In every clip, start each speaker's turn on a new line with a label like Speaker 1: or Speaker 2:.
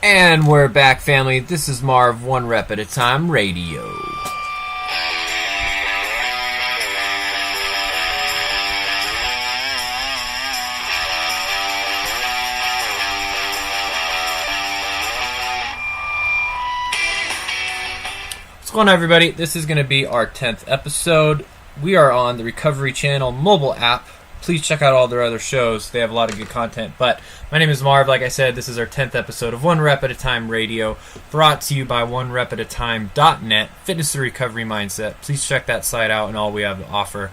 Speaker 1: And we're back, family. This is Marv, One Rep at a Time Radio. What's going on, everybody? This is going to be our 10th episode. We are on the Recovery Channel mobile app. Please check out all their other shows. They have a lot of good content. But my name is Marv. Like I said, this is our 10th episode of One Rep at a Time Radio, brought to you by OneRepAtATime.net, Fitness to Recovery Mindset. Please check that site out and all we have to offer.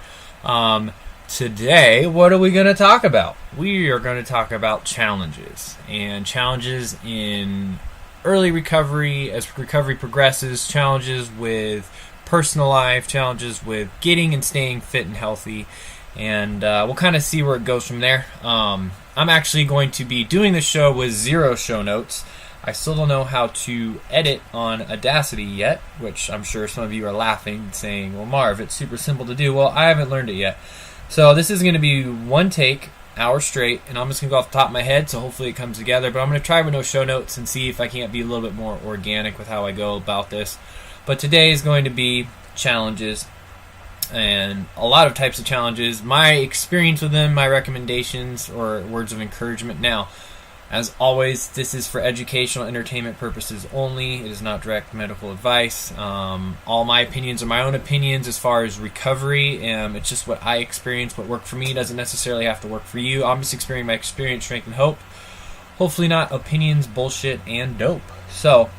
Speaker 1: Today, what are we going to talk about? We are going to talk about challenges, and challenges in early recovery, as recovery progresses, challenges with personal life, challenges with getting and staying fit and healthy. And we'll kind of see where it goes from there. I'm actually going to be doing the show with 0 show notes. I still don't know how to edit on Audacity yet, which I'm sure some of you are laughing, saying, well, Marv, it's super simple to do. Well, I haven't learned it yet. So this is going to be one take, hour straight, and I'm just going to go off the top of my head, so hopefully it comes together. But I'm going to try with no show notes and see if I can't be a little bit more organic with how I go about this. But today is going to be challenges, and a lot of types of challenges, my experience with them, my recommendations, or words of encouragement. Now, as always, this is for educational entertainment purposes only. It is not direct medical advice. All my opinions are my own opinions as far as recovery. It's just what I experienced. What worked for me doesn't necessarily have to work for you. I'm just experiencing my experience, strength, and hope. Hopefully not opinions, bullshit, and dope. So,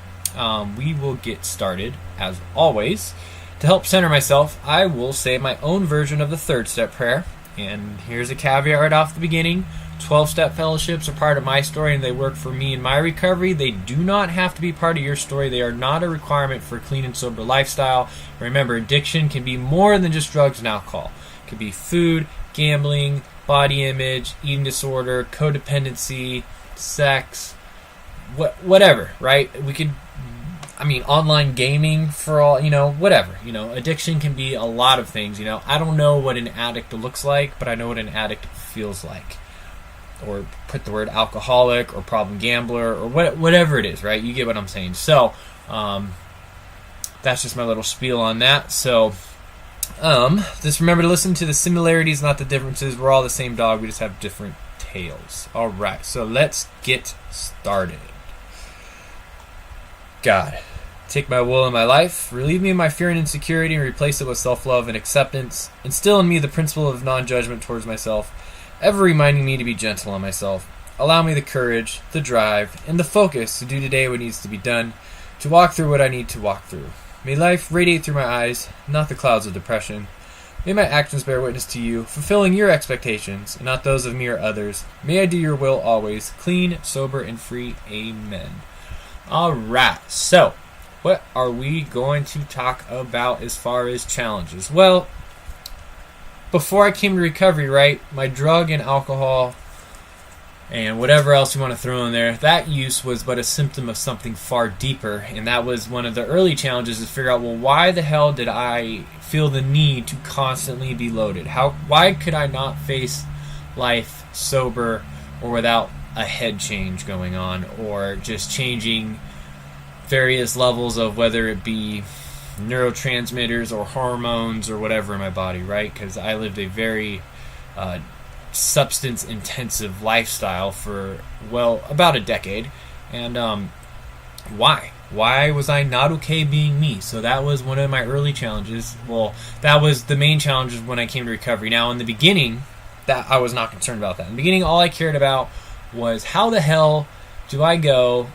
Speaker 1: we will get started, as always. To help center myself, I will say my own version of the 3rd step prayer. And here's a caveat right off the beginning. 12-step fellowships are part of my story, and they work for me in my recovery. They do not have to be part of your story. They are not a requirement for a clean and sober lifestyle. Remember, addiction can be more than just drugs and alcohol. It could be food, gambling, body image, eating disorder, codependency, sex, whatever, right? Online gaming for all, whatever. Addiction can be a lot of things. I don't know what an addict looks like, but I know what an addict feels like. Or put the word alcoholic or problem gambler or whatever it is, right? You get what I'm saying. So, that's just my little spiel on that. So, just remember to listen to the similarities, not the differences. We're all the same dog. We just have different tails. All right, so let's get started. God, take my will in my life, relieve me of my fear and insecurity, and replace it with self-love and acceptance. Instill in me the principle of non-judgment towards myself, ever reminding me to be gentle on myself. Allow me the courage, the drive, and the focus to do today what needs to be done, to walk through what I need to walk through. May life radiate through my eyes, not the clouds of depression. May my actions bear witness to you, fulfilling your expectations, and not those of me or others. May I do your will always, clean, sober, and free. Amen. Alright, so what are we going to talk about as far as challenges? Well, before I came to recovery, right, my drug and alcohol and whatever else you want to throw in there, that use was but a symptom of something far deeper. And that was one of the early challenges, to figure out, well, why the hell did I feel the need to constantly be loaded? Why could I not face life sober or without a head change going on, or just changing various levels of whether it be neurotransmitters or hormones or whatever in my body, right? Because I lived a very substance-intensive lifestyle for, about a decade. And why? Why was I not okay being me? So that was one of my early challenges. Well, that was the main challenge when I came to recovery. Now, in the beginning, that I was not concerned about that. In the beginning, all I cared about was, how the hell do I go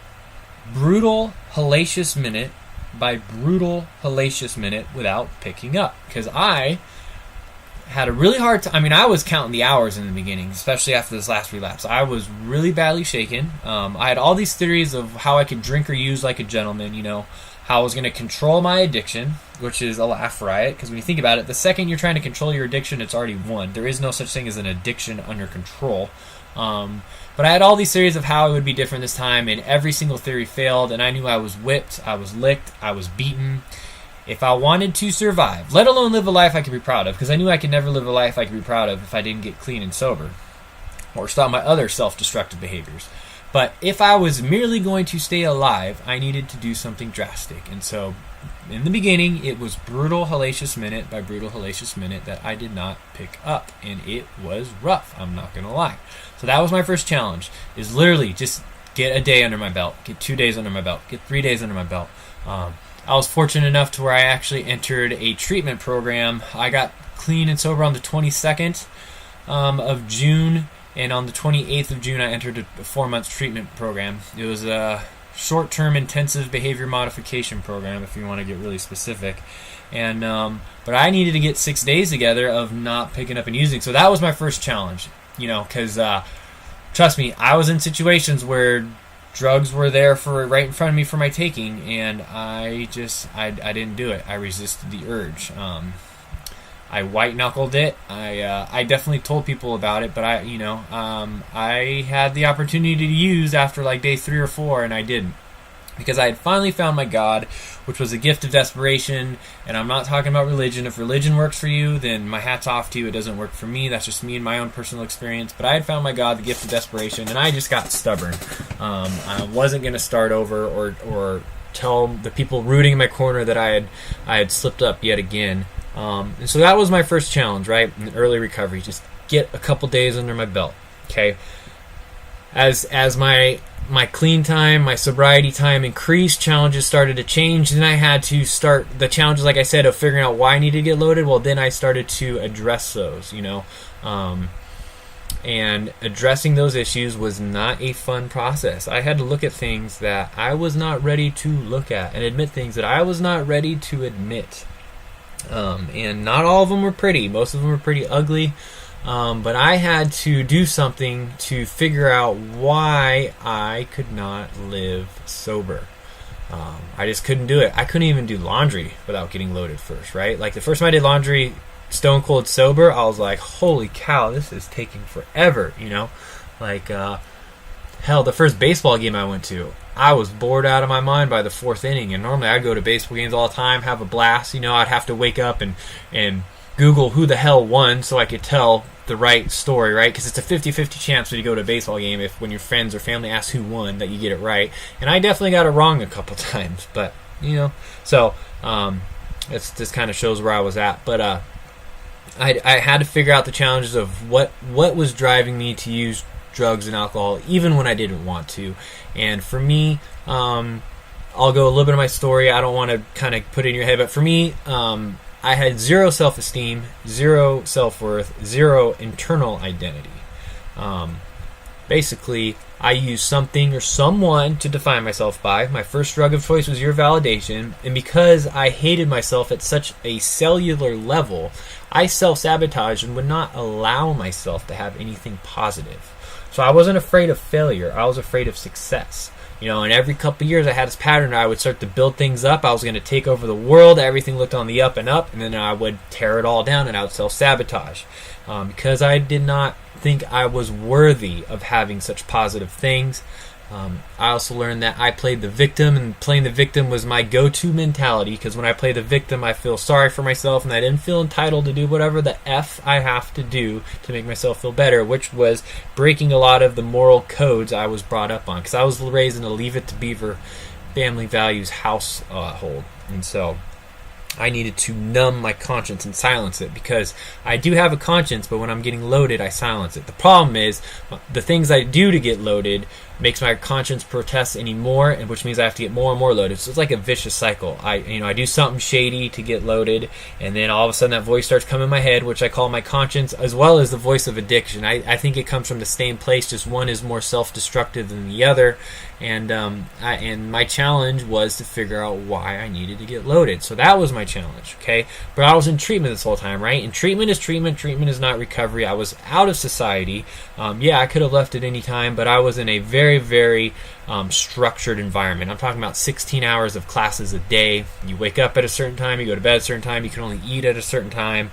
Speaker 1: brutal, hellacious minute by brutal, hellacious minute without picking up? Because I had a really hard time. I was counting the hours in the beginning, especially after this last relapse. I was really badly shaken. I had all these theories of how I could drink or use like a gentleman, how I was going to control my addiction, which is a laugh riot, because when you think about it, the second you're trying to control your addiction, it's already won. There is no such thing as an addiction under control. But I had all these theories of how it would be different this time, and every single theory failed, and I knew I was whipped, I was licked, I was beaten. If I wanted to survive, let alone live a life I could be proud of, because I knew I could never live a life I could be proud of if I didn't get clean and sober, or stop my other self-destructive behaviors. But if I was merely going to stay alive, I needed to do something drastic. And so in the beginning, it was Brutal Hellacious Minute by Brutal Hellacious Minute that I did not pick up. And it was rough, I'm not going to lie. So that was my first challenge, is literally just get a day under my belt, get 2 days under my belt, get 3 days under my belt. I was fortunate enough to where I actually entered a treatment program. I got clean and sober on the 22nd of June, and on the 28th of June, I entered a 4-month treatment program. It was a short-term intensive behavior modification program, if you want to get really specific. And but I needed to get 6 days together of not picking up and using. So that was my first challenge, because trust me, I was in situations where drugs were there for right in front of me for my taking, and I didn't do it. I resisted the urge. I white knuckled it. I definitely told people about it, but I had the opportunity to use after like day 3 or 4, and I didn't, because I had finally found my God, which was a gift of desperation. And I'm not talking about religion. If religion works for you, then my hat's off to you. It doesn't work for me. That's just me and my own personal experience. But I had found my God, the gift of desperation, and I just got stubborn. I wasn't going to start over or tell the people rooting in my corner that I had slipped up yet again. And so that was my first challenge, right? In early recovery, just get a couple days under my belt. Okay. As my clean time, my sobriety time increased, challenges started to change, and I had to start the challenges, like I said, of figuring out why I needed to get loaded. Well, then I started to address those, and addressing those issues was not a fun process. I had to look at things that I was not ready to look at and admit things that I was not ready to admit. And not all of them were pretty. Most of them were pretty ugly. But I had to do something to figure out why I could not live sober. I just couldn't do it. I couldn't even do laundry without getting loaded first, right? Like the first time I did laundry stone cold sober, I was like, holy cow, this is taking forever, Like, hell, the first baseball game I went to, I was bored out of my mind by the 4th inning. And normally I'd go to baseball games all the time, have a blast. I'd have to wake up and Google who the hell won so I could tell the right story, right? Because it's a 50-50 chance when you go to a baseball game, if when your friends or family ask who won, that you get it right. And I definitely got it wrong a couple times, but so this kind of shows where I was at. But I had to figure out the challenges of what was driving me to use drugs and alcohol even when I didn't want to. And for me, I'll go a little bit of my story. I don't want to kind of put it in your head, but for me, I had zero self-esteem, zero self-worth, zero internal identity. Basically, I used something or someone to define myself by. My first drug of choice was your validation, and because I hated myself at such a cellular level, I self-sabotaged and would not allow myself to have anything positive. So I wasn't afraid of failure. I was afraid of success. And every couple of years I had this pattern. I would start to build things up. I was going to take over the world. Everything looked on the up and up. And then I would tear it all down and I would self-sabotage. Because I did not think I was worthy of having such positive things. I also learned that I played the victim, and playing the victim was my go-to mentality, because when I play the victim, I feel sorry for myself, and I didn't feel entitled to do whatever the F I have to do to make myself feel better, which was breaking a lot of the moral codes I was brought up on, because I was raised in a Leave It to Beaver family values household, and so I needed to numb my conscience and silence it, because I do have a conscience, but when I'm getting loaded, I silence it. The problem is the things I do to get loaded makes my conscience protest anymore, and which means I have to get more and more loaded. So it's like a vicious cycle. I do something shady to get loaded, and then all of a sudden that voice starts coming in my head, which I call my conscience, as well as the voice of addiction. I think it comes from the same place, just one is more self-destructive than the other. And my challenge was to figure out why I needed to get loaded. So that was my challenge, okay? But I was in treatment this whole time, right? And treatment is treatment. Treatment is not recovery. I was out of society. I could have left at any time, but I was in a very, very structured environment. I'm talking about 16 hours of classes a day. You wake up at a certain time. You go to bed at a certain time. You can only eat at a certain time.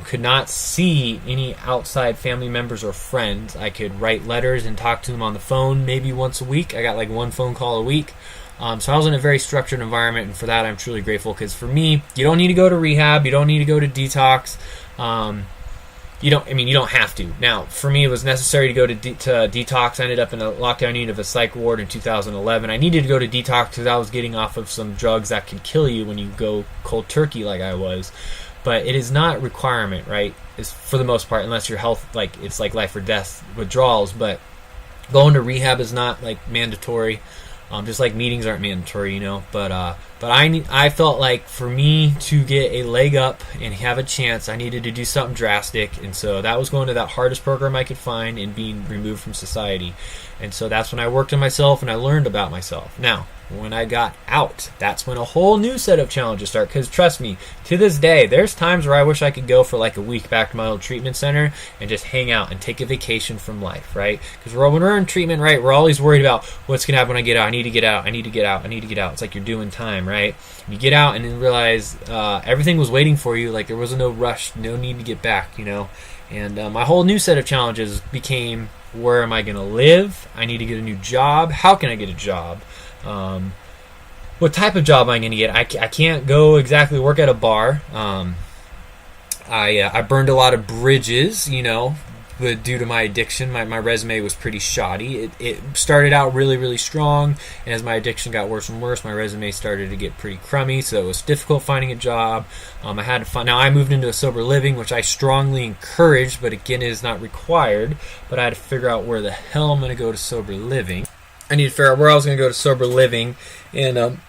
Speaker 1: Could not see any outside family members or friends. I could write letters and talk to them on the phone maybe once a week. I got like one phone call a week. So I was in a very structured environment, and for that I'm truly grateful, because for me, you don't need to go to rehab. You don't need to go to detox. you don't. I mean, you don't have to. Now, for me, it was necessary to go to detox. I ended up in a lockdown unit of a psych ward in 2011. I needed to go to detox because I was getting off of some drugs that can kill you when you go cold turkey, like I was. But it is not a requirement, right? It's for the most part, unless your health, like it's like life or death withdrawals. But going to rehab is not like mandatory. Just like meetings aren't mandatory, you know. But I felt like for me to get a leg up and have a chance, I needed to do something drastic, and so that was going to that hardest program I could find and being removed from society. And so that's when I worked on myself and I learned about myself. Now, when I got out, that's when a whole new set of challenges start. Because trust me, to this day, there's times where I wish I could go for like a week back to my old treatment center and just hang out and take a vacation from life, right? Because when we're in treatment, right, we're always worried about what's going to happen when I get out. I need to get out. I need to get out. I need to get out. It's like you're doing time, right? You get out and then realize everything was waiting for you. Like there was no rush, no need to get back, you know? And my whole new set of challenges became, where am I going to live? I need to get a new job. How can I get a job? What type of job am I going to get? I can't go exactly work at a bar. I burned a lot of bridges, you know, but due to my addiction. My resume was pretty shoddy. It started out really, really strong, and as my addiction got worse and worse, my resume started to get pretty crummy, so it was difficult finding a job. I had to find. Now, I moved into a sober living, which I strongly encourage, but again, is not required. But I had to figure out where the hell I'm going to go to sober living. I need to figure out where I was going to go to sober living, and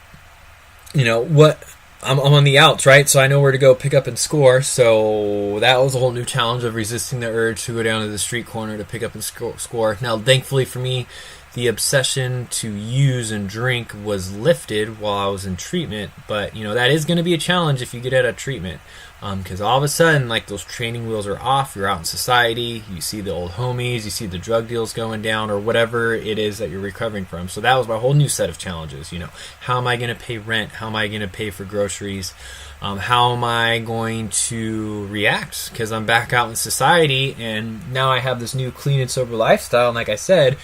Speaker 1: you know what. I'm on the outs, right? So I know where to go pick up and score. So that was a whole new challenge of resisting the urge to go down to the street corner to pick up and score. Now, thankfully for me, the obsession to use and drink was lifted while I was in treatment. But, you know, that is going to be a challenge if you get out of treatment. Because all of a sudden, like, those training wheels are off. You're out in society. You see the old homies. You see the drug deals going down or whatever it is that you're recovering from. So that was my whole new set of challenges. You know, how am I going to pay rent? How am I going to pay for groceries? How am I going to react? Because I'm back out in society, and now I have this new clean and sober lifestyle. And like I said,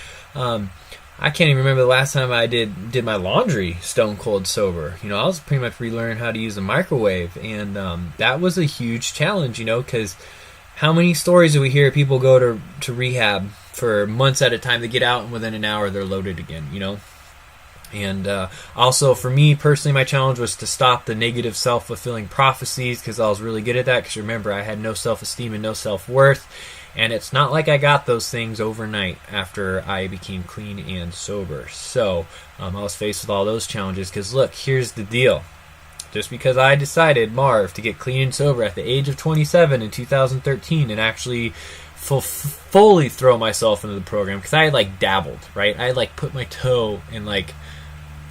Speaker 1: I can't even remember the last time I did my laundry stone cold sober. You know, I was pretty much relearning how to use a microwave, and that was a huge challenge, you know, because how many stories do we hear people go to rehab for months at a time, they get out, and within an hour they're loaded again, you know? And also for me personally, my challenge was to stop the negative self-fulfilling prophecies, because I was really good at that, because remember, I had no self-esteem and no self-worth. And it's not like I got those things overnight after I became clean and sober. So I was faced with all those challenges because, look, here's the deal. Just because I decided, Marv, to get clean and sober at the age of 27 in 2013 and actually fully throw myself into the program, because I had, like, dabbled, right? I had, like, put my toe in, like,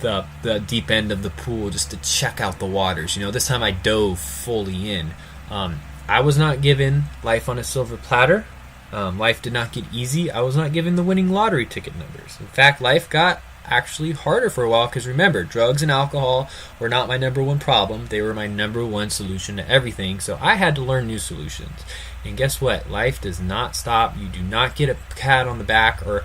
Speaker 1: the deep end of the pool just to check out the waters. You know, this time I dove fully in. I was not given life on a silver platter. Life did not get easy. I was not given the winning lottery ticket numbers. In fact, life got actually harder for a while, because remember, drugs and alcohol were not my number one problem. They were my number one solution to everything. So I had to learn new solutions. And guess what? Life does not stop. You do not get a pat on the back, or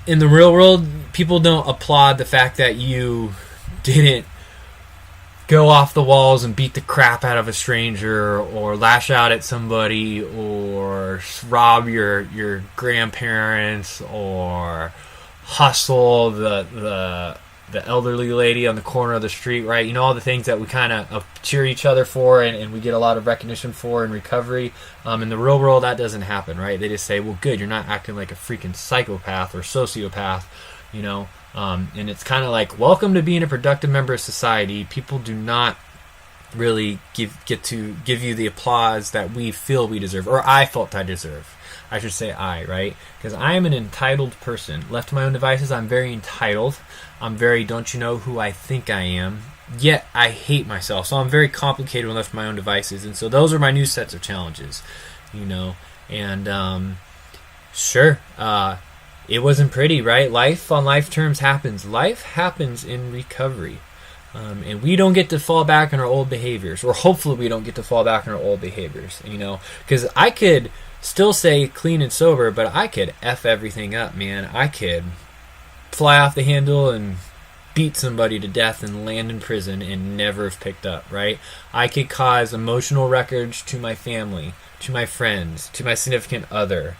Speaker 1: in the real world, people don't applaud the fact that you didn't go off the walls and beat the crap out of a stranger, or lash out at somebody, or rob your grandparents, or hustle the elderly lady on the corner of the street, right? You know, all the things that we kind of cheer each other for, and we get a lot of recognition for in recovery. In the real world, that doesn't happen, right? They just say, well, good, you're not acting like a freaking psychopath or sociopath, you know? And it's kind of like, welcome to being a productive member of society. People do not really get to give you the applause that we feel we deserve, or I felt I deserve. I should say I, right? Because I am an entitled person. Left to my own devices, I'm very entitled. I'm very, don't you know who I think I am? Yet I hate myself. So I'm very complicated when left to my own devices. And so those are my new sets of challenges, you know. And sure, it wasn't pretty, right? Life on life terms happens. Life happens in recovery. And we don't get to fall back on our old behaviors. Or hopefully we don't get to fall back on our old behaviors, you know. Because I could still say clean and sober, but I could F everything up, man. I could fly off the handle and beat somebody to death and land in prison and never have picked up, right? I could cause emotional wreckage to my family, to my friends, to my significant other,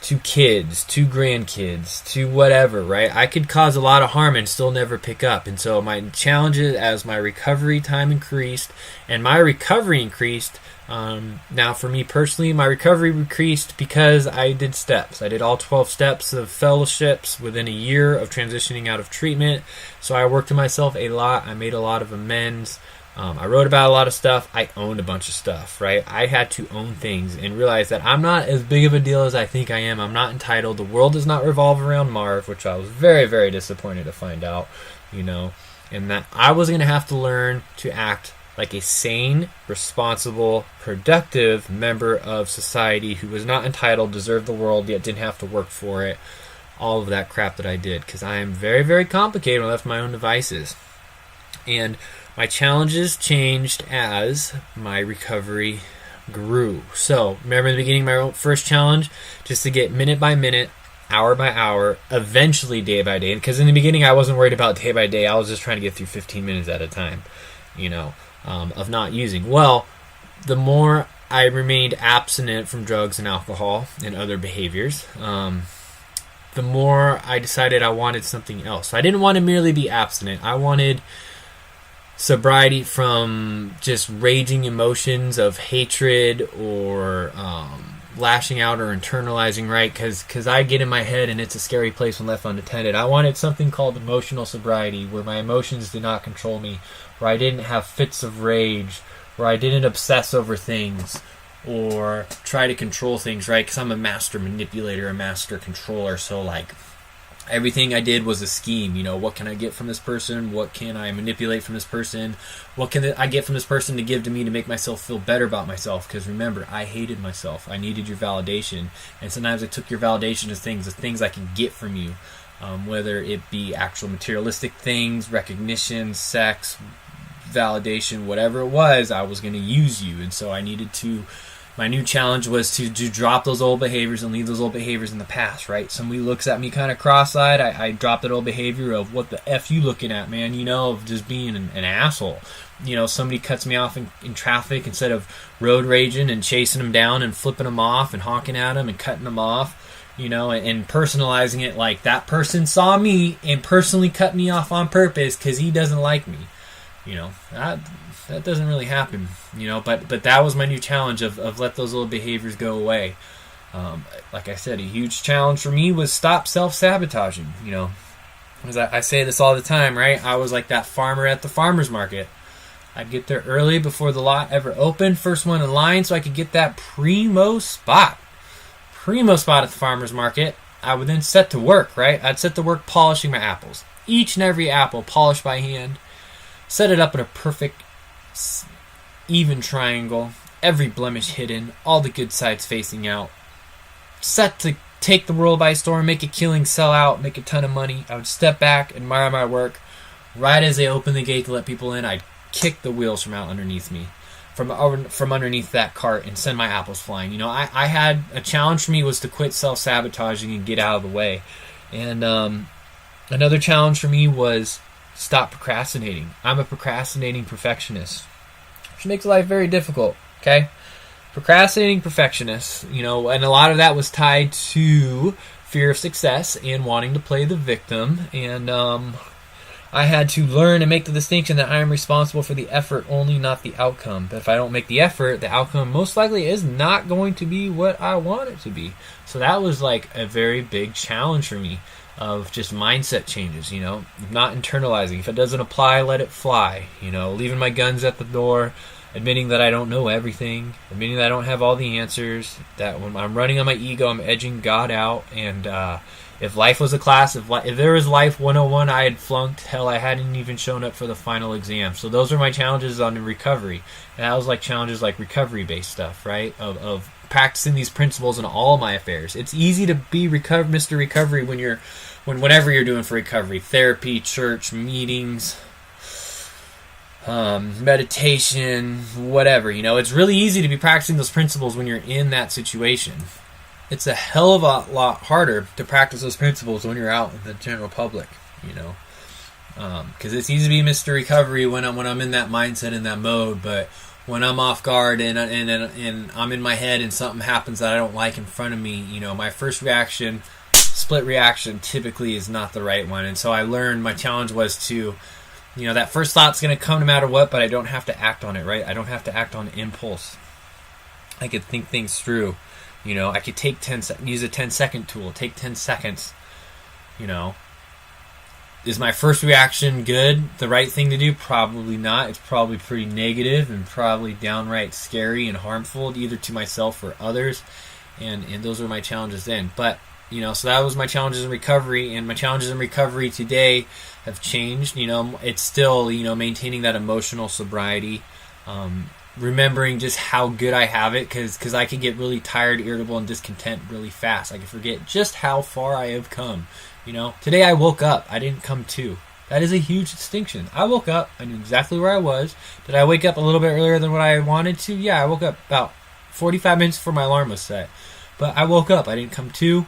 Speaker 1: to kids, to grandkids, to whatever, right? I could cause a lot of harm and still never pick up. And so my challenges, as my recovery time increased and my recovery increased, now for me personally, my recovery increased because I did steps. I did all 12 steps of fellowships within a year of transitioning out of treatment. So I worked on myself a lot. I made a lot of amends. I wrote about a lot of stuff. I owned a bunch of stuff, right? I had to own things and realize that I'm not as big of a deal as I think I am. I'm not entitled. The world does not revolve around Marv, which I was very, very disappointed to find out, and that I was going to have to learn to act like a sane, responsible, productive member of society who was not entitled, deserved the world, yet didn't have to work for it. All of that crap that I did, because I am very, very complicated when I left my own devices. And my challenges changed as my recovery grew. So, remember in the beginning, my first challenge, just to get minute by minute, hour by hour, eventually day by day. Because in the beginning, I wasn't worried about day by day. I was just trying to get through 15 minutes at a time, of not using. Well, the more I remained abstinent from drugs and alcohol and other behaviors, the more I decided I wanted something else. So I didn't want to merely be abstinent. I wanted sobriety from just raging emotions of hatred or lashing out or internalizing, right? Because I get in my head and it's a scary place when left unattended. I wanted something called emotional sobriety, where my emotions did not control me, where I didn't have fits of rage, where I didn't obsess over things or try to control things, right? Because I'm a master manipulator, a master controller. So, like, everything I did was a scheme. What can I get from this person? What can I manipulate from this person? What can I get from this person to give to me to make myself feel better about myself? Because remember, I hated myself. I needed your validation. And sometimes I took your validation as things I could get from you, whether it be actual materialistic things, recognition, sex, validation, whatever it was, I was going to use you. And so I needed to... My new challenge was to drop those old behaviors and leave those old behaviors in the past, right? Somebody looks at me kind of cross-eyed, I drop that old behavior of, what the F you looking at, man? Of just being an asshole. Somebody cuts me off in traffic, instead of road raging and chasing them down and flipping them off and honking at them and cutting them off, and personalizing it like that person saw me and personally cut me off on purpose because he doesn't like me. That doesn't really happen, but that was my new challenge of let those little behaviors go away. Like I said, a huge challenge for me was stop self-sabotaging, because I say this all the time, right? I was like that farmer at the farmer's market. I'd get there early before the lot ever opened, first one in line, so I could get that primo spot at the farmer's market. I would then set to work, right? I'd set to work polishing my apples. Each and every apple polished by hand. Set it up in a perfect even triangle, every blemish hidden, all the good sides facing out. Set to take the world by storm, make a killing, sell out, make a ton of money. I would step back, admire my work. Right as they open the gate to let people in, I'd kick the wheels from out underneath me, from underneath that cart, and send my apples flying. I had a challenge for me was to quit self-sabotaging and get out of the way. And another challenge for me was stop procrastinating. I'm a procrastinating perfectionist, which makes life very difficult, okay? Procrastinating perfectionist, and a lot of that was tied to fear of success and wanting to play the victim. And I had to learn and make the distinction that I am responsible for the effort only, not the outcome. But if I don't make the effort, the outcome most likely is not going to be what I want it to be. So that was like a very big challenge for me, of just mindset changes, not internalizing. If it doesn't apply, let it fly, leaving my guns at the door, admitting that I don't know everything, admitting that I don't have all the answers, that when I'm running on my ego, I'm edging God out. And if life was a class, if there was Life 101, I had flunked. Hell, I hadn't even shown up for the final exam. So those are my challenges on the recovery. And that was like challenges like recovery-based stuff, right? Of practicing these principles in all my affairs. It's easy to be Mr. Recovery whenever you're doing for recovery, therapy, church, meetings, meditation, whatever. It's really easy to be practicing those principles when you're in that situation. It's a hell of a lot harder to practice those principles when you're out in the general public. Because it's easy to be Mr. Recovery when I'm in that mindset, in that mode. But when I'm off guard and I'm in my head and something happens that I don't like in front of me, my first reaction, split reaction, typically is not the right one. And so I learned, my challenge was to, that first thought's going to come no matter what, but I don't have to act on it, right? I don't have to act on impulse. I could think things through. I could take use a 10-second tool, take 10 seconds, Is my first reaction good? The right thing to do? Probably not. It's probably pretty negative and probably downright scary and harmful, either to myself or others. And those were my challenges then. But, so that was my challenges in recovery. And my challenges in recovery today have changed. It's still, maintaining that emotional sobriety. Remembering just how good I have it, because I can get really tired, irritable, and discontent really fast. I can forget just how far I have come. Today I woke up. I didn't come to. That is a huge distinction. I woke up. I knew exactly where I was. Did I wake up a little bit earlier than what I wanted to? Yeah, I woke up about 45 minutes before my alarm was set. But I woke up. I didn't come to.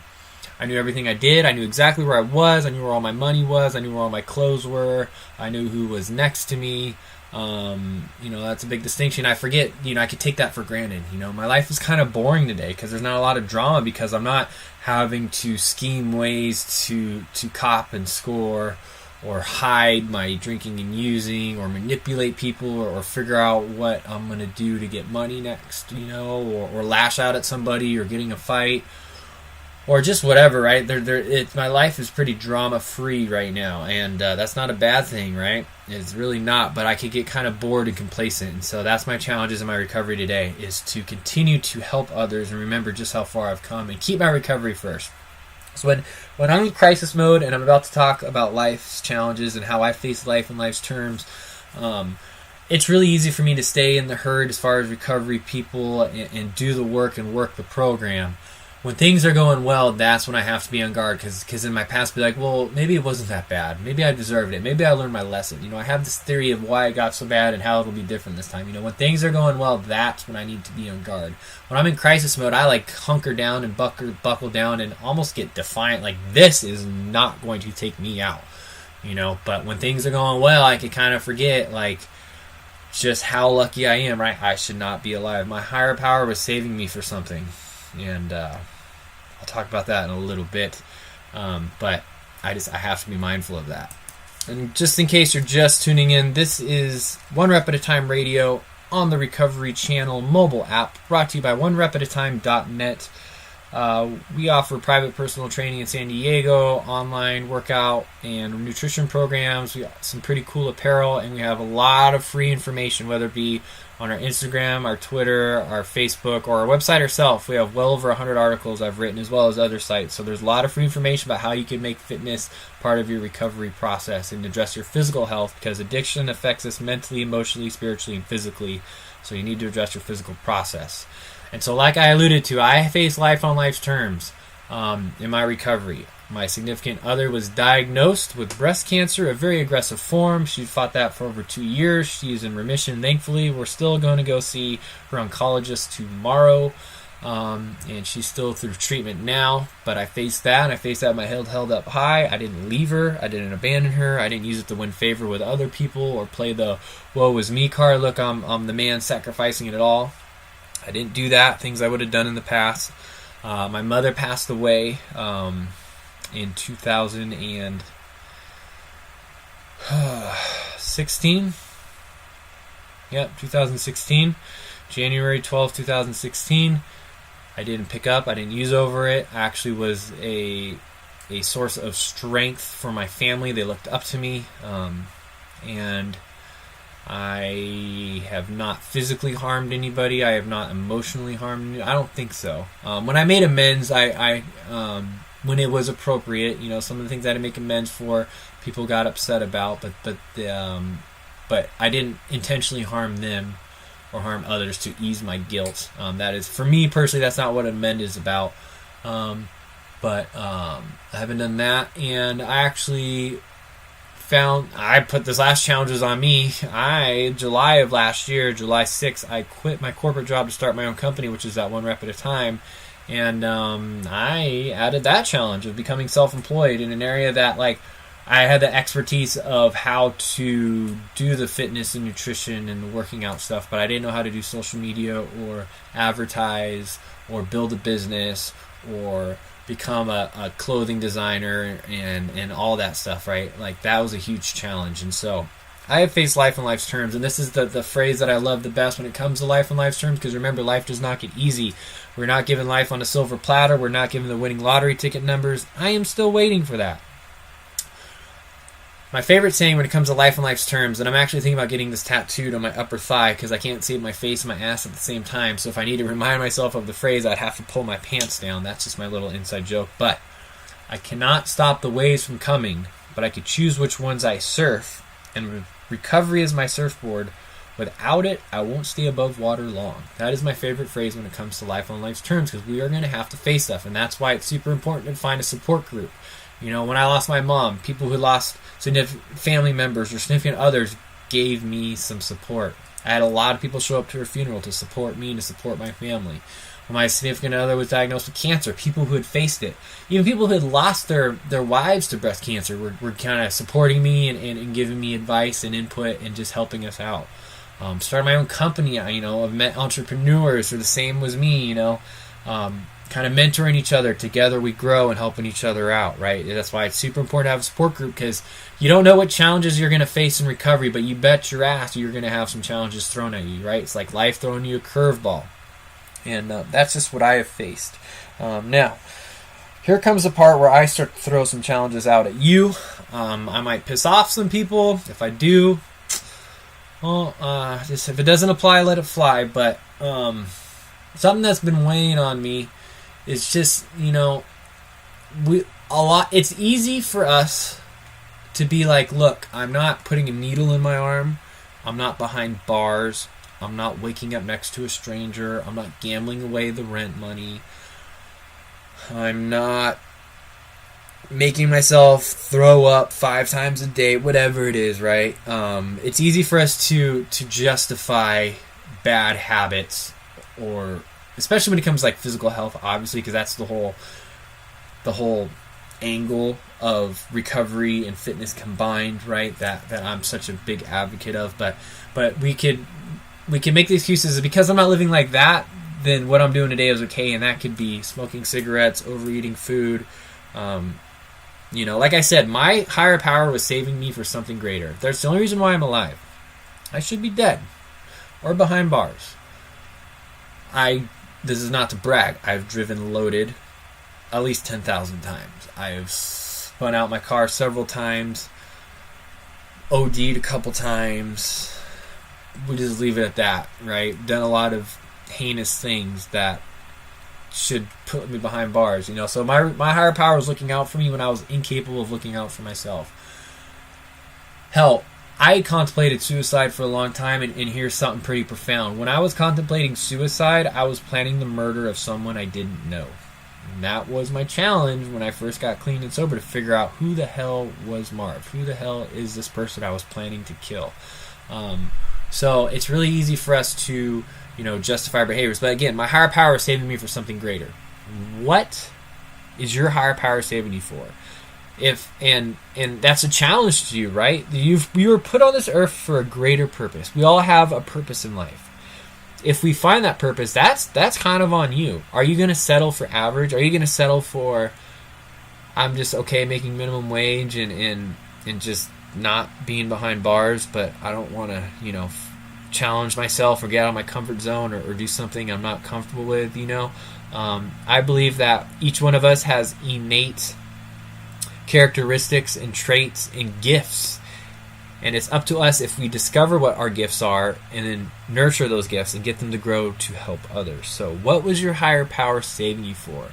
Speaker 1: I knew everything I did. I knew exactly where I was. I knew where all my money was. I knew where all my clothes were. I knew who was next to me. That's a big distinction. I forget, I could take that for granted. My life is kind of boring today because there's not a lot of drama, because I'm not having to scheme ways to cop and score, or hide my drinking and using, or manipulate people, or figure out what I'm going to do to get money next, or lash out at somebody, or getting a fight, or just whatever, right? My life is pretty drama-free right now, and that's not a bad thing, right? It's really not, but I could get kind of bored and complacent, and so that's my challenges in my recovery today, is to continue to help others and remember just how far I've come and keep my recovery first. So when I'm in crisis mode and I'm about to talk about life's challenges and how I face life in life's terms, it's really easy for me to stay in the herd as far as recovery people and do the work and work the program. When things are going well, that's when I have to be on guard, because in my past, be like, well, maybe it wasn't that bad. Maybe I deserved it. Maybe I learned my lesson. I have this theory of why it got so bad and how it'll be different this time. When things are going well, that's when I need to be on guard. When I'm in crisis mode, I hunker down and buckle down and almost get defiant, like this is not going to take me out. But when things are going well, I can kind of forget, just how lucky I am, right? I should not be alive. My higher power was saving me for something. And I'll talk about that in a little bit, but I have to be mindful of that. And just in case you're just tuning in, this is One Rep at a Time Radio on the Recovery Channel mobile app, brought to you by OneRepAtATime.net. We offer private personal training in San Diego, online workout and nutrition programs. We got some pretty cool apparel, and we have a lot of free information, whether it be on our Instagram, our Twitter, our Facebook, or our website ourselves. We have well over 100 articles I've written, as well as other sites. So there's a lot of free information about how you can make fitness part of your recovery process and address your physical health, because addiction affects us mentally, emotionally, spiritually, and physically. So you need to address your physical process. And so, like I alluded to, I face life on life's terms in my recovery. My significant other was diagnosed with breast cancer, a very aggressive form. She fought that for over 2 years. She's in remission, thankfully. We're still going to go see her oncologist tomorrow, and she's still through treatment now. But I faced that, and I faced that with my head held up high. I didn't leave her. I didn't abandon her. I didn't use it to win favor with other people or play the woe is me card. Look, I'm the man sacrificing it all. I didn't do that, things I would have done in the past. My mother passed away in 2016. Yep, 2016. January 12, 2016. I didn't pick up. I didn't use over it. I actually was a source of strength for my family. They looked up to me. And I have not physically harmed anybody. I have not emotionally harmed anybody. I don't think so. When I made amends, I when it was appropriate, some of the things I had to make amends for, people got upset about, but I didn't intentionally harm them or harm others to ease my guilt. That is, for me personally, that's not what an amend is about. But I haven't done that, and I actually I put this last challenges on me. July of last year, July 6th, I quit my corporate job to start my own company, which is that One Rep at a Time. And I added that challenge of becoming self-employed in an area that, I had the expertise of how to do the fitness and nutrition and the working out stuff, but I didn't know how to do social media or advertise or build a business or become a clothing designer and all that stuff, right? Like, that was a huge challenge. And so I have faced life on life's terms, and this is the phrase that I love the best when it comes to life on life's terms, because remember, life does not get easy. We're not given life on a silver platter. We're not given the winning lottery ticket numbers. I am still waiting for that. My favorite saying when it comes to life on life's terms, and I'm actually thinking about getting this tattooed on my upper thigh because I can't see my face and my ass at the same time, so if I need to remind myself of the phrase, I'd have to pull my pants down. That's just my little inside joke. But I cannot stop the waves from coming, but I could choose which ones I surf, and recovery is my surfboard. Without it, I won't stay above water long. That is my favorite phrase when it comes to life on life's terms, because we are going to have to face stuff, and that's why it's super important to find a support group. You know, when I lost my mom, people who lost significant family members or significant others gave me some support. I had a lot of people show up to her funeral to support me and to support my family. When my significant other was diagnosed with cancer, people who had faced it, even people who had lost their wives to breast cancer were kind of supporting me and giving me advice and input and just helping us out. Started my own company, I've met entrepreneurs who are the same as me, kind of mentoring each other. Together we grow and helping each other out, right? That's why it's super important to have a support group, because you don't know what challenges you're going to face in recovery, but you bet your ass you're going to have some challenges thrown at you, right? It's like life throwing you a curveball. And that's just what I have faced. Now, here comes the part where I start to throw some challenges out at you. I might piss off some people. If I do, well, just if it doesn't apply, let it fly. But something that's been weighing on me is just, it's easy for us to be like, look, I'm not putting a needle in my arm. I'm not behind bars. I'm not waking up next to a stranger. I'm not gambling away the rent money. I'm not making myself throw up 5 times a day, whatever it is, right? It's easy for us to justify bad habits, or especially when it comes to like physical health, obviously, because that's the whole angle of recovery and fitness combined, right? That I'm such a big advocate of. But we could make the excuses because I'm not living like that, then what I'm doing today is okay, and that could be smoking cigarettes, overeating food. Like I said, my higher power was saving me for something greater. That's the only reason why I'm alive. I should be dead or behind bars. This is not to brag. I've driven loaded at least 10,000 times. I have spun out my car several times, OD'd a couple times. We just leave it at that, right? Done a lot of heinous things that should put me behind bars, So my higher power was looking out for me when I was incapable of looking out for myself. Hell, I contemplated suicide for a long time, and here's something pretty profound. When I was contemplating suicide, I was planning the murder of someone I didn't know. And that was my challenge when I first got clean and sober, to figure out who the hell was Marv. Who the hell is this person I was planning to kill? So it's really easy for us to, justify our behaviors. But again, my higher power is saving me for something greater. What is your higher power saving you for? And that's a challenge to you, right? You were put on this earth for a greater purpose. We all have a purpose in life. If we find that purpose, that's kind of on you. Are you going to settle for average? Are you going to settle for, I'm just okay making minimum wage and just not being behind bars, but I don't want to, challenge myself or get out of my comfort zone or do something I'm not comfortable with, I believe that each one of us has innate characteristics and traits and gifts, and it's up to us if we discover what our gifts are and then nurture those gifts and get them to grow to help others. So what was your higher power saving you for?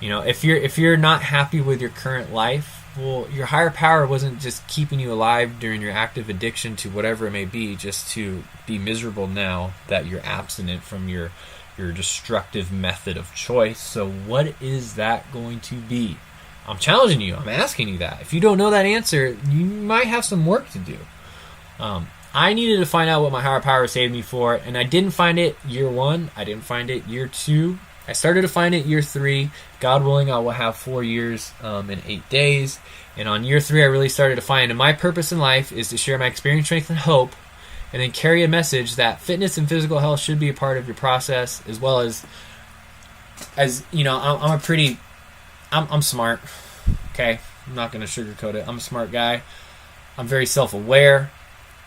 Speaker 1: If you're not happy with your current life, well, your higher power wasn't just keeping you alive during your active addiction to whatever it may be, just to be miserable now that you're abstinent from your destructive method of choice. So what is that going to be? I'm challenging you. I'm asking you that. If you don't know that answer, you might have some work to do. I needed to find out what my higher power saved me for, and I didn't find it year 1. I didn't find it year 2. I started to find it year 3. God willing, I will have 4 years in 8 days. And on year 3, I really started to find, and my purpose in life is to share my experience, strength, and hope, and then carry a message that fitness and physical health should be a part of your process, as well as you know, I'm smart. Okay, I'm not going to sugarcoat it. I'm a smart guy. I'm very self-aware,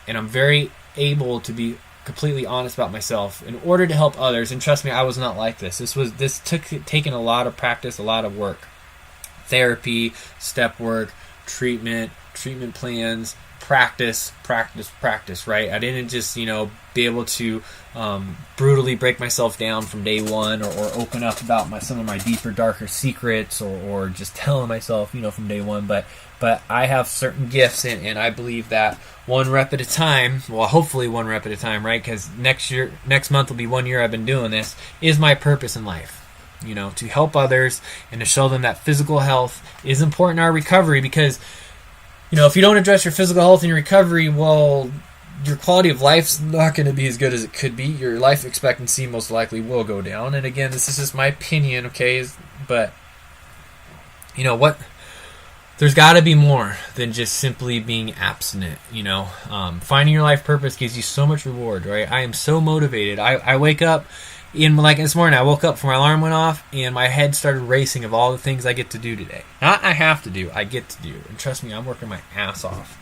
Speaker 1: and I'm very able to be completely honest about myself in order to help others. And trust me, I was not like this. This took taking a lot of practice, a lot of work, therapy, step work, treatment plans, practice, right? I didn't just, be able to brutally break myself down from day one, or open up about some of my deeper, darker secrets, or just telling myself, from day one. But I have certain gifts, and I believe that one rep at a time, well, hopefully one rep at a time, right? Because next month will be 1 year I've been doing this, is my purpose in life. To help others and to show them that physical health is important in our recovery, because if you don't address your physical health in your recovery, well, your quality of life's not going to be as good as it could be. Your life expectancy most likely will go down. And again, this is just my opinion, okay? But what? There's got to be more than just simply being abstinent. Finding your life purpose gives you so much reward, right? I am so motivated. I wake up. Like this morning, I woke up, my alarm went off, and my head started racing of all the things I get to do today. Not I have to do, I get to do. And trust me, I'm working my ass off.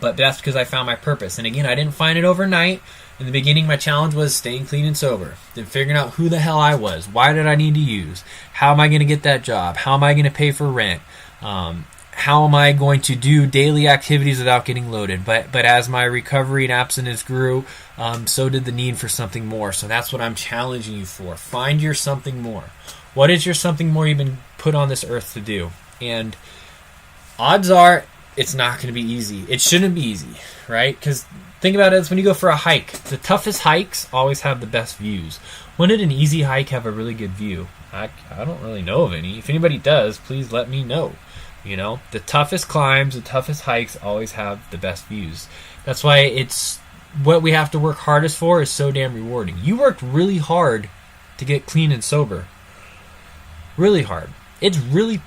Speaker 1: But that's because I found my purpose. And again, I didn't find it overnight. In the beginning, my challenge was staying clean and sober. Then figuring out who the hell I was. Why did I need to use? How am I going to get that job? How am I going to pay for rent? How am I going to do daily activities without getting loaded? But as my recovery and abstinence grew, so did the need for something more. So that's what I'm challenging you for. Find your something more. What is your something more you've been put on this earth to do? And odds are it's not going to be easy. It shouldn't be easy, right? Because think about it, it's when you go for a hike. The toughest hikes always have the best views. When did an easy hike have a really good view? I don't really know of any. If anybody does, please let me know. The toughest climbs, the toughest hikes always have the best views. That's why it's what we have to work hardest for is so damn rewarding. You worked really hard to get clean and sober. Really hard. It's really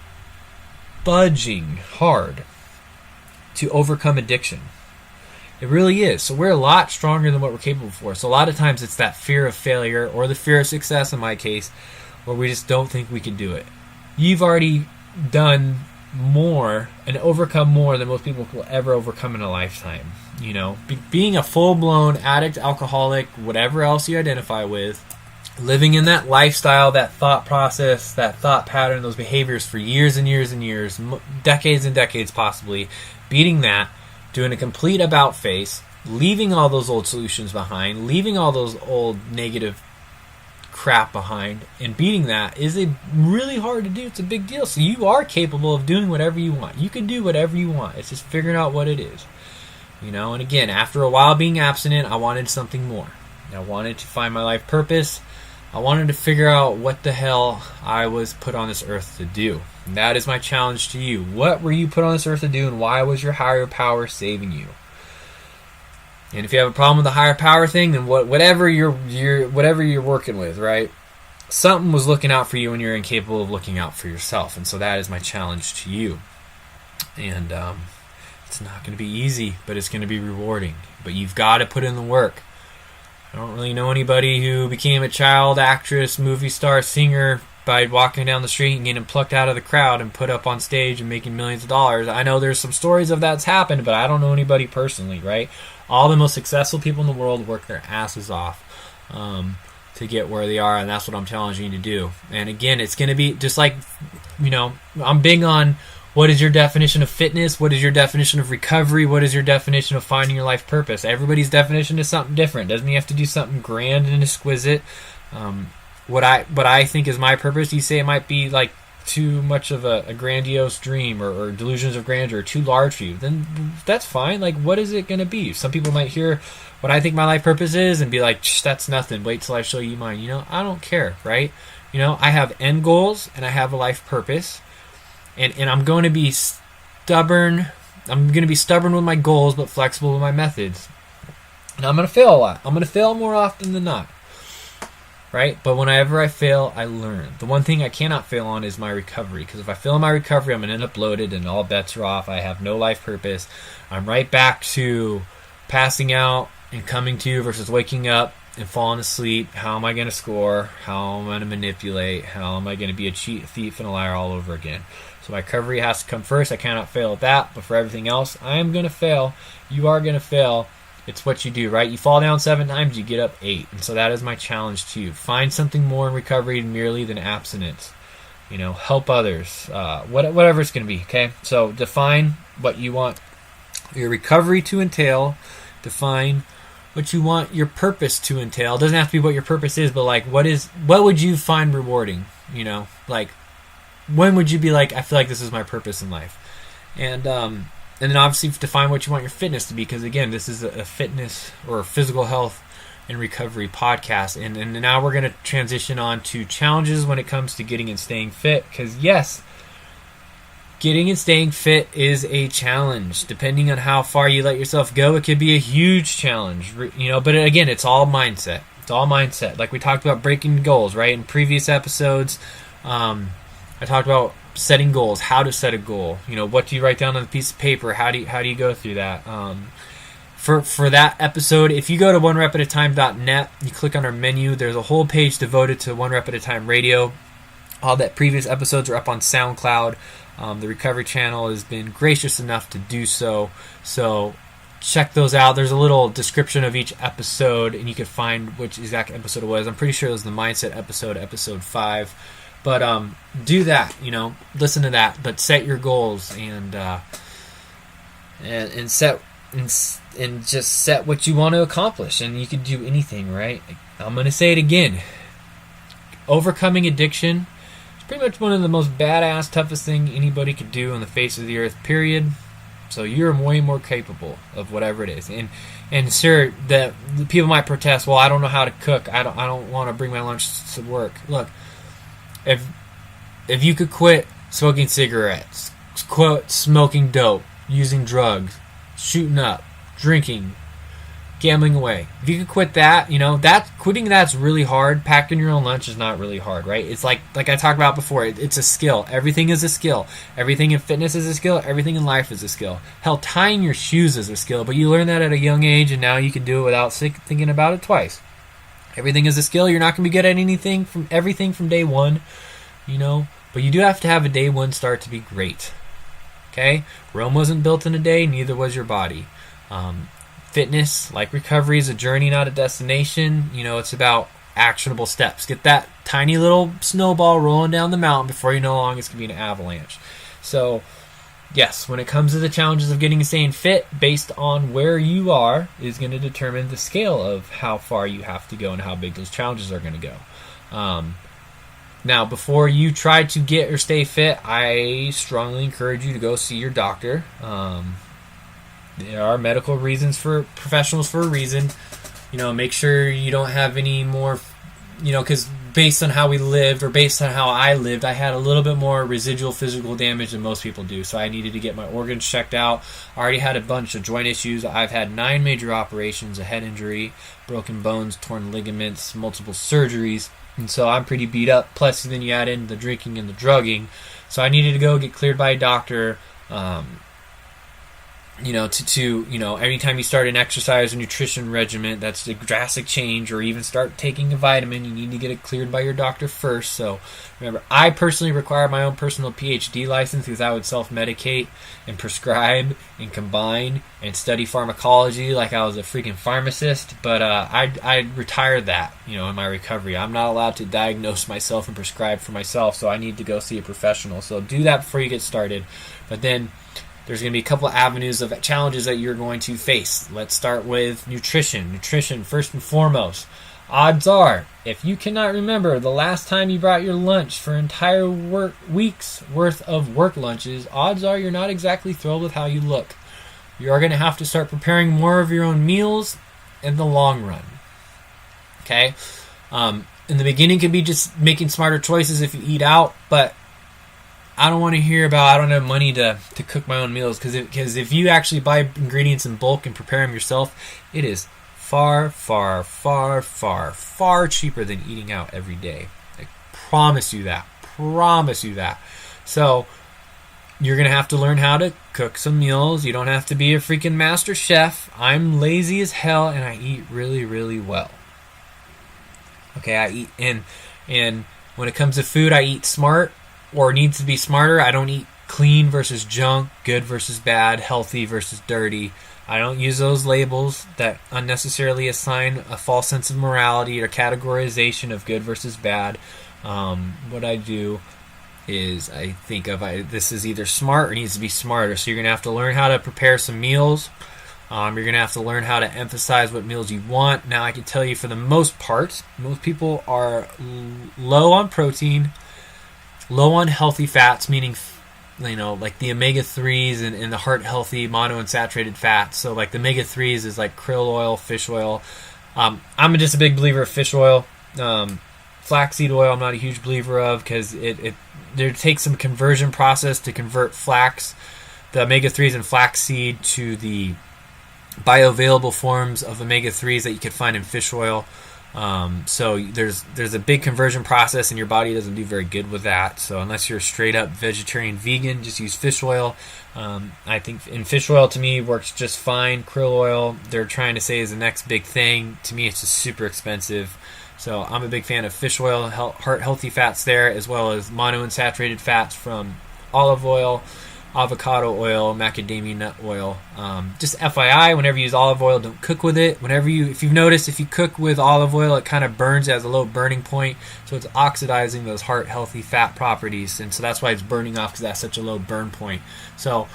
Speaker 1: budging hard to overcome addiction. It really is. So we're a lot stronger than what we're capable for. So a lot of times it's that fear of failure, or the fear of success in my case, where we just don't think we can do it. You've already done more and overcome more than most people will ever overcome in a lifetime. Being a full-blown addict, alcoholic, whatever else you identify with, living in that lifestyle, that thought process, that thought pattern, those behaviors for years and years and years, decades and decades possibly, beating that, doing a complete about face, leaving all those old solutions behind, leaving all those old negative crap behind, and beating that is really hard to do. It's a big deal. So you are capable of doing whatever you want. You can do whatever you want. It's just figuring out what it is. And again, after a while being abstinent, I wanted something more. I wanted to find my life purpose. I wanted to figure out what the hell I was put on this earth to do. And that is my challenge to you. What were you put on this earth to do, and why was your higher power saving you? And if you have a problem with the higher power thing, then whatever you're working with, right? Something was looking out for you when you're incapable of looking out for yourself. And so that is my challenge to you. And it's not going to be easy, but it's going to be rewarding. But you've got to put in the work. I don't really know anybody who became a child actress, movie star, singer by walking down the street and getting plucked out of the crowd and put up on stage and making millions of dollars. I know there's some stories of that's happened, but I don't know anybody personally, right? All the most successful people in the world work their asses off to get where they are, and that's what I'm challenging you to do. And again, it's going to be just like, I'm big on what is your definition of fitness, what is your definition of recovery, what is your definition of finding your life purpose. Everybody's definition is something different. Doesn't mean you have to do something grand and exquisite. What I think is my purpose, you say it might be like too much of a grandiose dream, or delusions of grandeur are too large for you, then that's fine. Like, what is it going to be? Some people might hear what I think my life purpose is and be like, that's nothing, wait till I show you mine. I don't care, right? I have end goals and I have a life purpose, and I'm going to be stubborn. I'm going to be stubborn with my goals, but flexible with my methods. And I'm going to fail a lot. I'm going to fail more often than not. right? But whenever I fail, I learn. The one thing I cannot fail on is my recovery, because if I fail in my recovery, I'm going to end up bloated and all bets are off. I have no life purpose. I'm right back to passing out and coming to versus waking up and falling asleep. How am I going to score? How am I going to manipulate? How am I going to be a cheat, thief, and a liar all over again? So my recovery has to come first. I cannot fail at that. But for everything else, I am going to fail. You are going to fail. It's what you do, right? You fall down 7 times, you get up 8. And so that is my challenge to you. Find something more in recovery merely than abstinence. Help others. Whatever it's going to be, okay? So define what you want your recovery to entail. Define what you want your purpose to entail. It doesn't have to be what your purpose is, but like what would you find rewarding? Like when would you be like, I feel like this is my purpose in life? And then obviously define what you want your fitness to be, because again, this is a fitness or physical health and recovery podcast. And now we're going to transition on to challenges when it comes to getting and staying fit, because yes, getting and staying fit is a challenge. Depending on how far you let yourself go, it could be a huge challenge. But again, it's all mindset. It's all mindset. Like we talked about breaking goals, right? In previous episodes, I talked about setting goals, how to set a goal. What do you write down on a piece of paper? How do you go through that? For that episode, if you go to onerepataTime.net, you click on our menu, there's a whole page devoted to One Rep at a Time Radio. All that previous episodes are up on SoundCloud. The Recovery Channel has been gracious enough to do so. So check those out. There's a little description of each episode, and you can find which exact episode it was. I'm pretty sure it was the Mindset episode 5. But do that, listen to that. But set your goals and just set what you want to accomplish, and you can do anything, right? I'm going to say it again. Overcoming addiction is pretty much one of the most badass, toughest thing anybody could do on the face of the earth, period. So you're way more capable of whatever it is. And sure, the people might protest, well, I don't know how to cook. I don't want to bring my lunch to work. Look, if you could quit smoking cigarettes, quit smoking dope, using drugs, shooting up, drinking, gambling away. If you could quit that, quitting that's really hard. Packing your own lunch is not really hard, right? It's like I talked about before, it's a skill. Everything is a skill. Everything in fitness is a skill. Everything in life is a skill. Hell, tying your shoes is a skill, but you learn that at a young age, and now you can do it without thinking about it twice. Everything is a skill. You're not going to be good at everything from day one, but you do have to have a day one start to be great. Okay? Rome wasn't built in a day, neither was your body. Fitness, like recovery, is a journey, not a destination. It's about actionable steps. Get that tiny little snowball rolling down the mountain before you know how long it's going to be an avalanche. So, yes, when it comes to the challenges of getting and staying fit, based on where you are, is going to determine the scale of how far you have to go and how big those challenges are going to go. Now, before you try to get or stay fit, I strongly encourage you to go see your doctor. There are medical reasons for professionals for a reason. Make sure you don't have any more, because based on how we lived, or based on how I lived, I had a little bit more residual physical damage than most people do. So I needed to get my organs checked out. I already had a bunch of joint issues. I've had 9 major operations, a head injury, broken bones, torn ligaments, multiple surgeries. And so I'm pretty beat up. Plus, then you add in the drinking and the drugging. So I needed to go get cleared by a doctor. Anytime you start an exercise or nutrition regimen, that's a drastic change, or even start taking a vitamin, you need to get it cleared by your doctor first. So remember, I personally require my own personal PhD license because I would self-medicate and prescribe and combine and study pharmacology like I was a freaking pharmacist. But I retired that, in my recovery. I'm not allowed to diagnose myself and prescribe for myself, so I need to go see a professional. So do that before you get started. But then there's going to be a couple of avenues of challenges that you're going to face. Let's start with nutrition. Nutrition, first and foremost. Odds are, if you cannot remember the last time you brought your lunch for entire week's worth of work lunches, odds are you're not exactly thrilled with how you look. You are going to have to start preparing more of your own meals in the long run. Okay? In the beginning, it could be just making smarter choices if you eat out, but I don't want to hear about I don't have money to cook my own meals, because if you actually buy ingredients in bulk and prepare them yourself, it is far, far, far, far, far cheaper than eating out every day. I promise you that. Promise you that. So you're going to have to learn how to cook some meals. You don't have to be a freaking master chef. I'm lazy as hell and I eat really, really well. Okay, I eat and when it comes to food, I eat smart or needs to be smarter. I don't eat clean versus junk, good versus bad, healthy versus dirty. I don't use those labels that unnecessarily assign a false sense of morality or categorization of good versus bad. What I do is I think of this is either smart or needs to be smarter. So you're going to have to learn how to prepare some meals. You're going to have to learn how to emphasize what meals you want. Now I can tell you for the most part, most people are low on protein, low on healthy fats, meaning like the omega-3s and the heart-healthy monounsaturated fats. So like the omega-3s is like krill oil, fish oil. I'm just a big believer of fish oil. Flaxseed oil I'm not a huge believer of because there takes some conversion process to convert the omega-3s in flaxseed to the bioavailable forms of omega-3s that you could find in fish oil. So there's a big conversion process and your body doesn't do very good with that. So unless you're straight up vegetarian vegan, just use fish oil. I think in fish oil to me works just fine. Krill oil they're trying to say is the next big thing. To me it's just super expensive. So I'm a big fan of fish oil, heart healthy fats there, as well as monounsaturated fats from olive oil, avocado oil, macadamia nut oil. Just FYI, whenever you use olive oil, don't cook with it. If you've noticed, if you cook with olive oil, it kind of burns. It has a low burning point, so it's oxidizing those heart healthy fat properties, and so that's why it's burning off because that's such a low burn point. So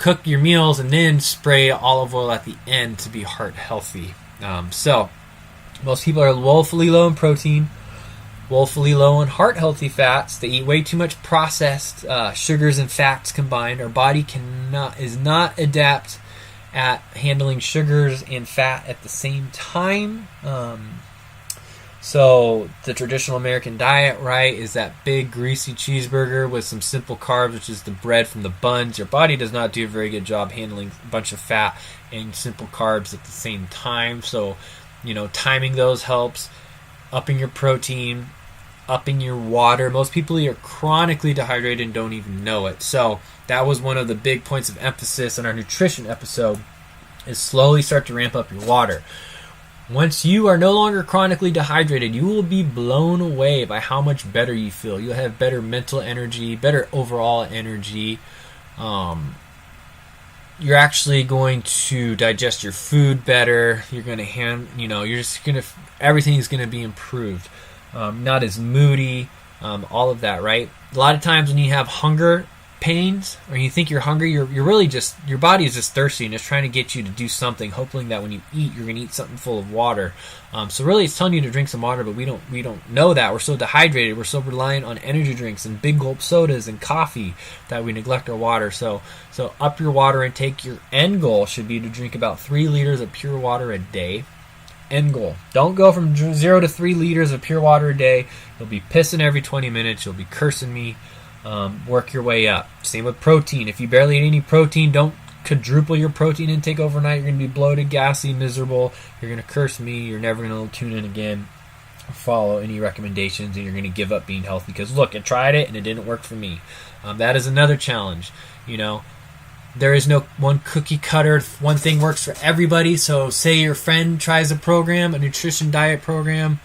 Speaker 1: cook your meals and then spray olive oil at the end to be heart healthy. So most people are woefully low in protein, woefully low in heart-healthy fats. They eat way too much processed sugars and fats combined. Our body is not adept at handling sugars and fat at the same time. So the traditional American diet, right, is that big greasy cheeseburger with some simple carbs, which is the bread from the buns. Your body does not do a very good job handling a bunch of fat and simple carbs at the same time. So timing those helps. Upping your protein, upping your water. Most people are chronically dehydrated and don't even know it. So that was one of the big points of emphasis in our nutrition episode, is slowly start to ramp up your water. Once you are no longer chronically dehydrated, you will be blown away by how much better you feel. You'll have better mental energy, better overall energy. You're actually going to digest your food better. You're going to everything's going to be improved. Not as moody, all of that, right? A lot of times when you have hunger pains or you think you're hungry, you're really just, your body is just thirsty and it's trying to get you to do something, hoping that when you eat, you're going to eat something full of water. So really it's telling you to drink some water, but we don't know that. We're so dehydrated. We're so reliant on energy drinks and big gulp sodas and coffee that we neglect our water. So up your water intake. Your end goal should be to drink about 3 liters of pure water a day. End goal. Don't go from 0 to 3 liters of pure water a day. You'll be pissing every 20 minutes. You'll be cursing me. Work your way up. Same with protein. If you barely eat any protein, don't quadruple your protein intake overnight. You're going to be bloated, gassy, miserable. You're going to curse me. You're never going to tune in again, follow any recommendations, and you're going to give up being healthy. Because look, I tried it and it didn't work for me. That is another challenge. There is no one cookie cutter. One thing works for everybody. So say your friend tries a program, a nutrition diet program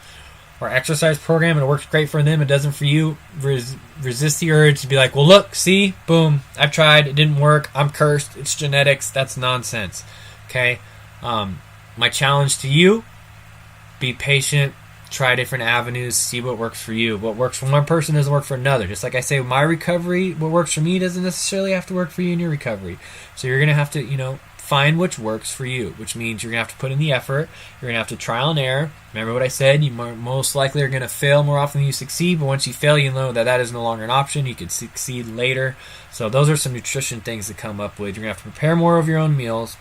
Speaker 1: or exercise program, and it works great for them, it doesn't for you. Resist the urge to be like, well, look, see, boom, I've tried, it didn't work, I'm cursed, it's genetics. That's nonsense. Okay? My challenge to you, be patient, try different avenues, see what works for you. What works for one person doesn't work for another. Just like I say, my recovery, what works for me doesn't necessarily have to work for you in your recovery. So you're going to have to, find which works for you, which means you're going to have to put in the effort. You're going to have to trial and error. Remember what I said? You most likely are going to fail more often than you succeed, but once you fail, you know that is no longer an option. You can succeed later. So those are some nutrition things to come up with. You're going to have to prepare more of your own meals,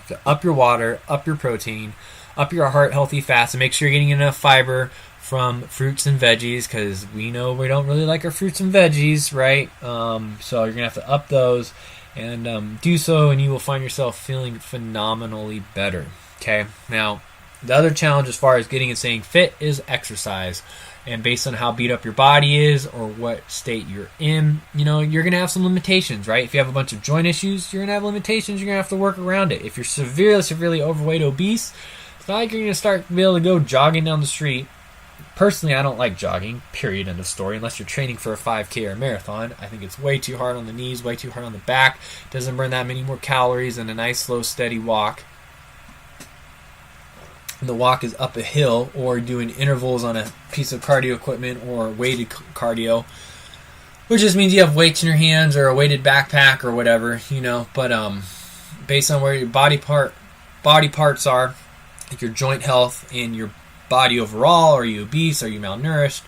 Speaker 1: to up your water, up your protein, up your heart-healthy fats, and make sure you're getting enough fiber from fruits and veggies, because we know we don't really like our fruits and veggies, right? So you're going to have to up those and do so, and you will find yourself feeling phenomenally better. Okay, now The other challenge as far as getting and staying fit is exercise. And based on how beat up your body is or what state you're in, you're going to have some limitations, right? If you have a bunch of joint issues, you're going to have limitations. You're going to have to work around it. If you're severely overweight, obese, it's not like you're going to start to be able to go jogging down the street. Personally, I don't like jogging, period, end of story, unless you're training for a 5K or a marathon. I think it's way too hard on the knees, way too hard on the back. Doesn't burn that many more calories than a nice, slow, steady walk. The walk is up a hill or doing intervals on a piece of cardio equipment or weighted cardio, which just means you have weights in your hands or a weighted backpack or whatever, but based on where your body parts are, like your joint health and your body overall, are you obese, are you malnourished,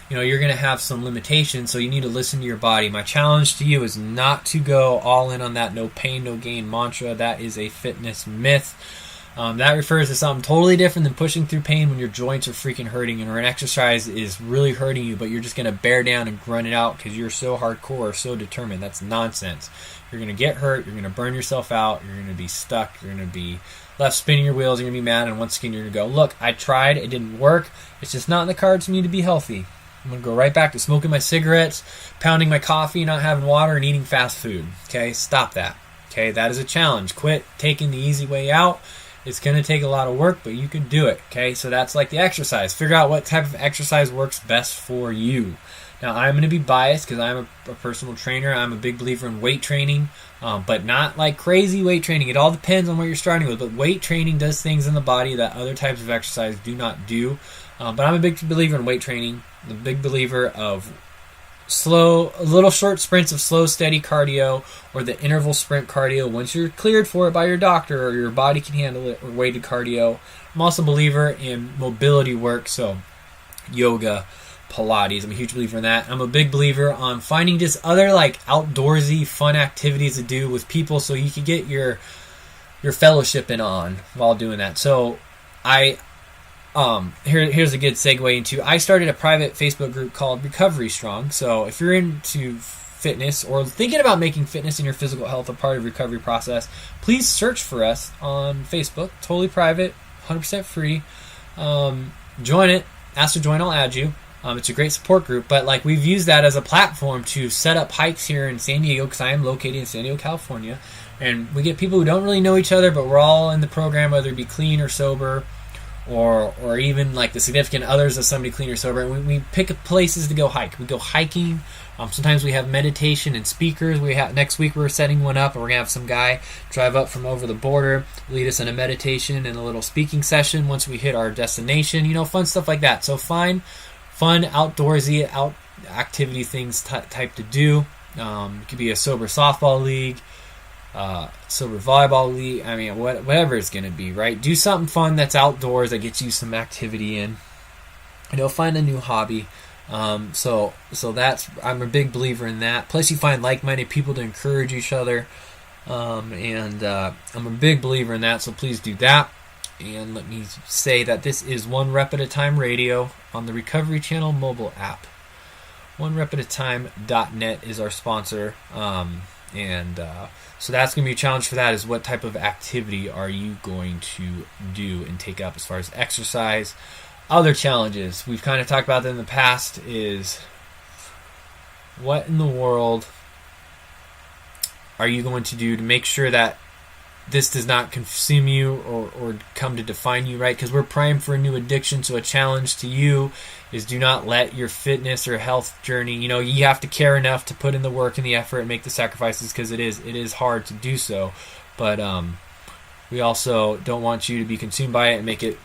Speaker 1: you're going to have some limitations, so you need to listen to your body. My challenge to you is not to go all in on that no pain, no gain mantra. That is a fitness myth. That refers to something totally different than pushing through pain when your joints are freaking hurting or an exercise is really hurting you, but you're just going to bear down and grunt it out because you're so hardcore or so determined. That's nonsense. You're going to get hurt. You're going to burn yourself out. You're going to be stuck. You're going to be left spinning your wheels. You're going to be mad. And once again, you're going to go, look, I tried. It didn't work. It's just not in the cards for me to be healthy. I'm going to go right back to smoking my cigarettes, pounding my coffee, not having water, and eating fast food. Okay, stop that. Okay, that is a challenge. Quit taking the easy way out. It's going to take a lot of work, but you can do it, okay? So that's like the exercise. Figure out what type of exercise works best for you. Now, I'm going to be biased because I'm a personal trainer. I'm a big believer in weight training, but not like crazy weight training. It all depends on what you're starting with, but weight training does things in the body that other types of exercise do not do. But I'm a big believer in weight training. I'm a big believer of little short sprints of slow, steady cardio or the interval sprint cardio once you're cleared for it by your doctor or your body can handle it, or weighted cardio. I'm also a believer in mobility work, so yoga, Pilates. I'm a huge believer in that. I'm a big believer on finding just other like outdoorsy, fun activities to do with people so you can get your fellowshipping on while doing that. So here's a good segue into, I started a private Facebook group called Recovery Strong. So if you're into fitness or thinking about making fitness and your physical health a part of the recovery process, please search for us on Facebook. Totally private, 100% free. Join it. Ask to join, I'll add you. It's a great support group, but like we've used that as a platform to set up hikes here in San Diego because I am located in San Diego, California, and we get people who don't really know each other, but we're all in the program, whether it be clean or sober, or even like the significant others of somebody clean or sober. And we pick places to go hike. We go hiking. Sometimes we have meditation and speakers. Next week we're setting one up, and we're gonna have some guy drive up from over the border, lead us in a meditation and a little speaking session once we hit our destination. Fun stuff like that. So find fun outdoorsy activity things type to do. It could be a sober softball league, sober volleyball league. I mean, whatever it's going to be, right? Do something fun that's outdoors that gets you some activity in. Find a new hobby. So that's, I'm a big believer in that. Plus, you find like-minded people to encourage each other, and I'm a big believer in that. So please do that. And let me say that this is One Rep at a Time Radio on the Recovery Channel mobile app. OneRepAtATime.net is our sponsor. So that's going to be a challenge for that, is what type of activity are you going to do and take up as far as exercise. Other challenges, we've kind of talked about that in the past, is what in the world are you going to do to make sure that this does not consume you or come to define you, right? Because we're primed for a new addiction, so a challenge to you is do not let your fitness or health journey, you have to care enough to put in the work and the effort and make the sacrifices, because it is hard to do so. But we also don't want you to be consumed by it and make it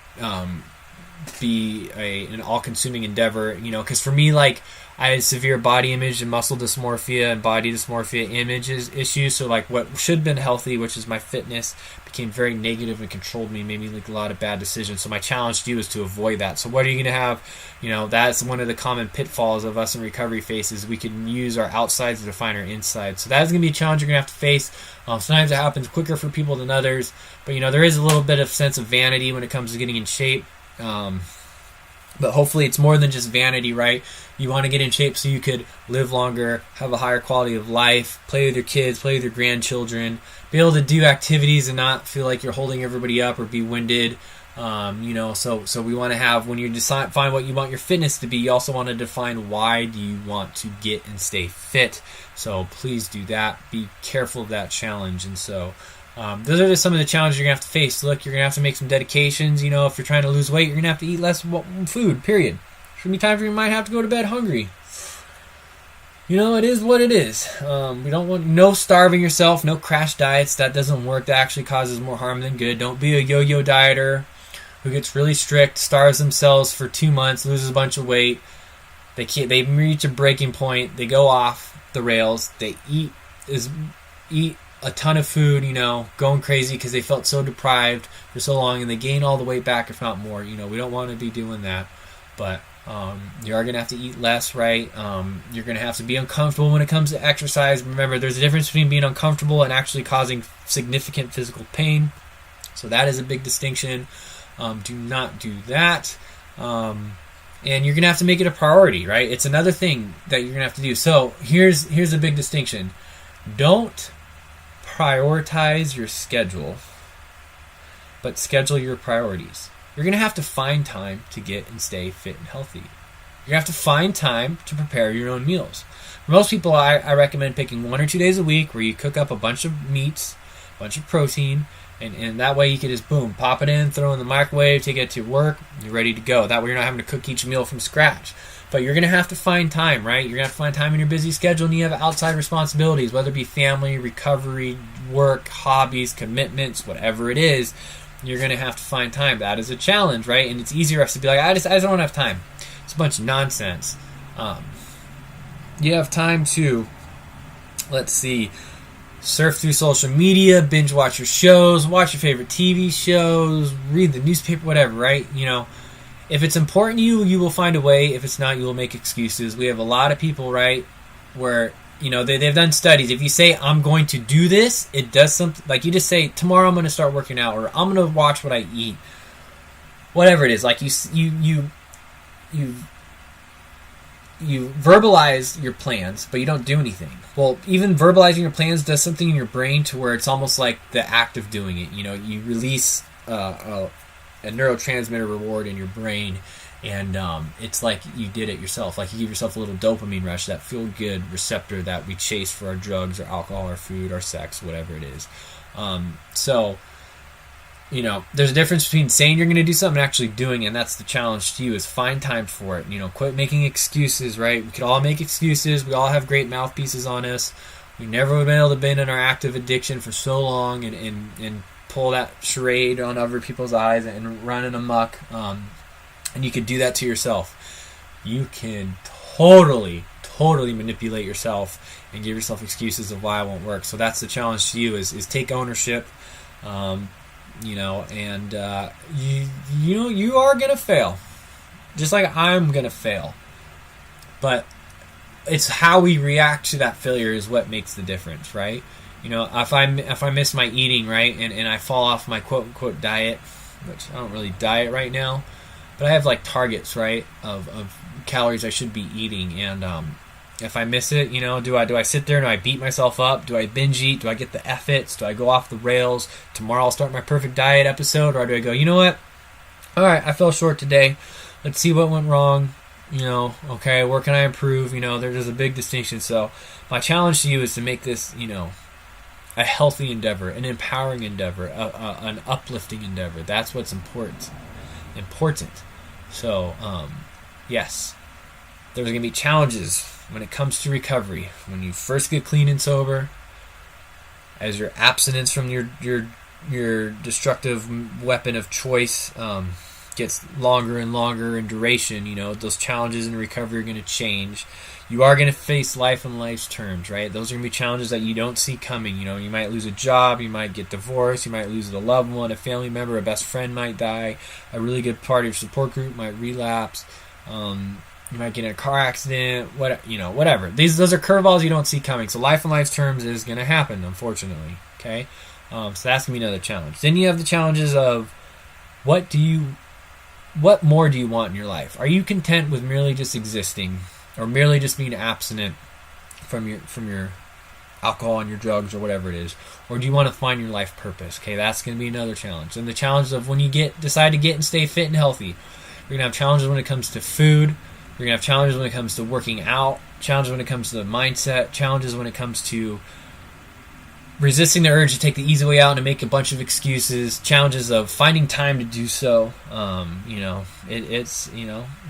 Speaker 1: be an all-consuming endeavor, because for me, like, I had severe body image and muscle dysmorphia and body dysmorphia issues. So like what should have been healthy, which is my fitness, became very negative and controlled me, made me make a lot of bad decisions. So my challenge to you is to avoid that. So what are you going to have? That's one of the common pitfalls of us in recovery faces. We can use our outsides to define our insides. So that's going to be a challenge you're going to have to face. Sometimes it happens quicker for people than others, but there is a little bit of sense of vanity when it comes to getting in shape. But hopefully it's more than just vanity, right? You want to get in shape so you could live longer, have a higher quality of life, play with your kids, play with your grandchildren, be able to do activities and not feel like you're holding everybody up or be winded. So we want to have, when you find what you want your fitness to be, you also want to define why do you want to get and stay fit. So please do that. Be careful of that challenge. And so those are just some of the challenges you're going to have to face. Look, you're going to have to make some dedications. If you're trying to lose weight, you're going to have to eat less food, period. There's going to be times where you might have to go to bed hungry. It is what it is. We don't want no starving yourself, no crash diets. That doesn't work. That actually causes more harm than good. Don't be a yo-yo dieter who gets really strict, starves themselves for 2 months, loses a bunch of weight. They reach a breaking point. They go off the rails. They eat a ton of food, going crazy because they felt so deprived for so long, and they gain all the weight back, if not more. We don't want to be doing that, but you are going to have to eat less, right? You're going to have to be uncomfortable when it comes to exercise. Remember, there's a difference between being uncomfortable and actually causing significant physical pain. So that is a big distinction. Do not do that. And you're going to have to make it a priority, right? It's another thing that you're going to have to do. So here's a big distinction. Don't prioritize your schedule, but schedule your priorities. You're going to have to find time to get and stay fit and healthy. You're going to have to find time to prepare your own meals. For most people, I recommend picking 1 or 2 days a week where you cook up a bunch of meats, a bunch of protein, and that way you can just, boom, pop it in, throw it in the microwave, take it to work, you're ready to go. That way you're not having to cook each meal from scratch. But you're going to have to find time, right? You're going to have to find time in your busy schedule, and you have outside responsibilities, whether it be family, recovery, work, hobbies, commitments, whatever it is. You're going to have to find time. That is a challenge, right? And it's easier for us to be like, I just don't have time. It's a bunch of nonsense. You have time to, let's see, surf through social media, binge watch your shows, watch your favorite TV shows, read the newspaper, whatever, right? If it's important to you, you will find a way. If it's not, you will make excuses. We have a lot of people, right, where, they've done studies. If you say, I'm going to do this, it does something. Like you just say, tomorrow I'm going to start working out, or I'm going to watch what I eat. Whatever it is. Like you verbalize your plans, but you don't do anything. Well, even verbalizing your plans does something in your brain to where it's almost like the act of doing it. You release a neurotransmitter reward in your brain, and it's like you did it yourself. Like you give yourself a little dopamine rush, that feel-good receptor that we chase for our drugs or alcohol or food or sex, whatever it is. There's a difference between saying you're going to do something and actually doing it, and that's the challenge to you, is find time for it. Quit making excuses, right? We could all make excuses. We all have great mouthpieces on us. We never would have been able to bend in our active addiction for so long and pull that charade on other people's eyes and run in amok. And you could do that to yourself. You can totally manipulate yourself and give yourself excuses of why it won't work. So that's the challenge to you, is take ownership. You are going to fail. Just like I'm going to fail. But it's how we react to that failure is what makes the difference, right? If I miss my eating, right, and I fall off my quote-unquote diet, which I don't really diet right now, but I have like targets, right, of calories I should be eating, and if I miss it, do I sit there and do I beat myself up? Do I binge eat? Do I get the F-its? Do I go off the rails? Tomorrow I'll start my perfect diet episode, or do I go, you know what? All right, I fell short today. Let's see what went wrong. Okay, where can I improve? There's a big distinction. So my challenge to you is to make this, a healthy endeavor, an empowering endeavor, an uplifting endeavor. That's what's important. So, yes, there's going to be challenges when it comes to recovery. When you first get clean and sober, as your abstinence from your destructive weapon of choice gets longer and longer in duration, those challenges in recovery are going to change. You are going to face life on life's terms, right? Those are going to be challenges that you don't see coming. You might lose a job, you might get divorced, you might lose a loved one, a family member, a best friend might die, a really good part of your support group might relapse, you might get in a car accident, whatever. Those are curveballs you don't see coming. So life on life's terms is going to happen, unfortunately, okay? So that's going to be another challenge. Then you have the challenges of what more do you want in your life? Are you content with merely just existing, or merely just being abstinent from your alcohol and your drugs or whatever it is? Or do you want to find your life purpose? Okay, that's going to be another challenge. And the challenge of when you decide to get and stay fit and healthy, you're going to have challenges when it comes to food. You're going to have challenges when it comes to working out, challenges when it comes to the mindset, challenges when it comes to resisting the urge to take the easy way out and to make a bunch of excuses, challenges of finding time to do so.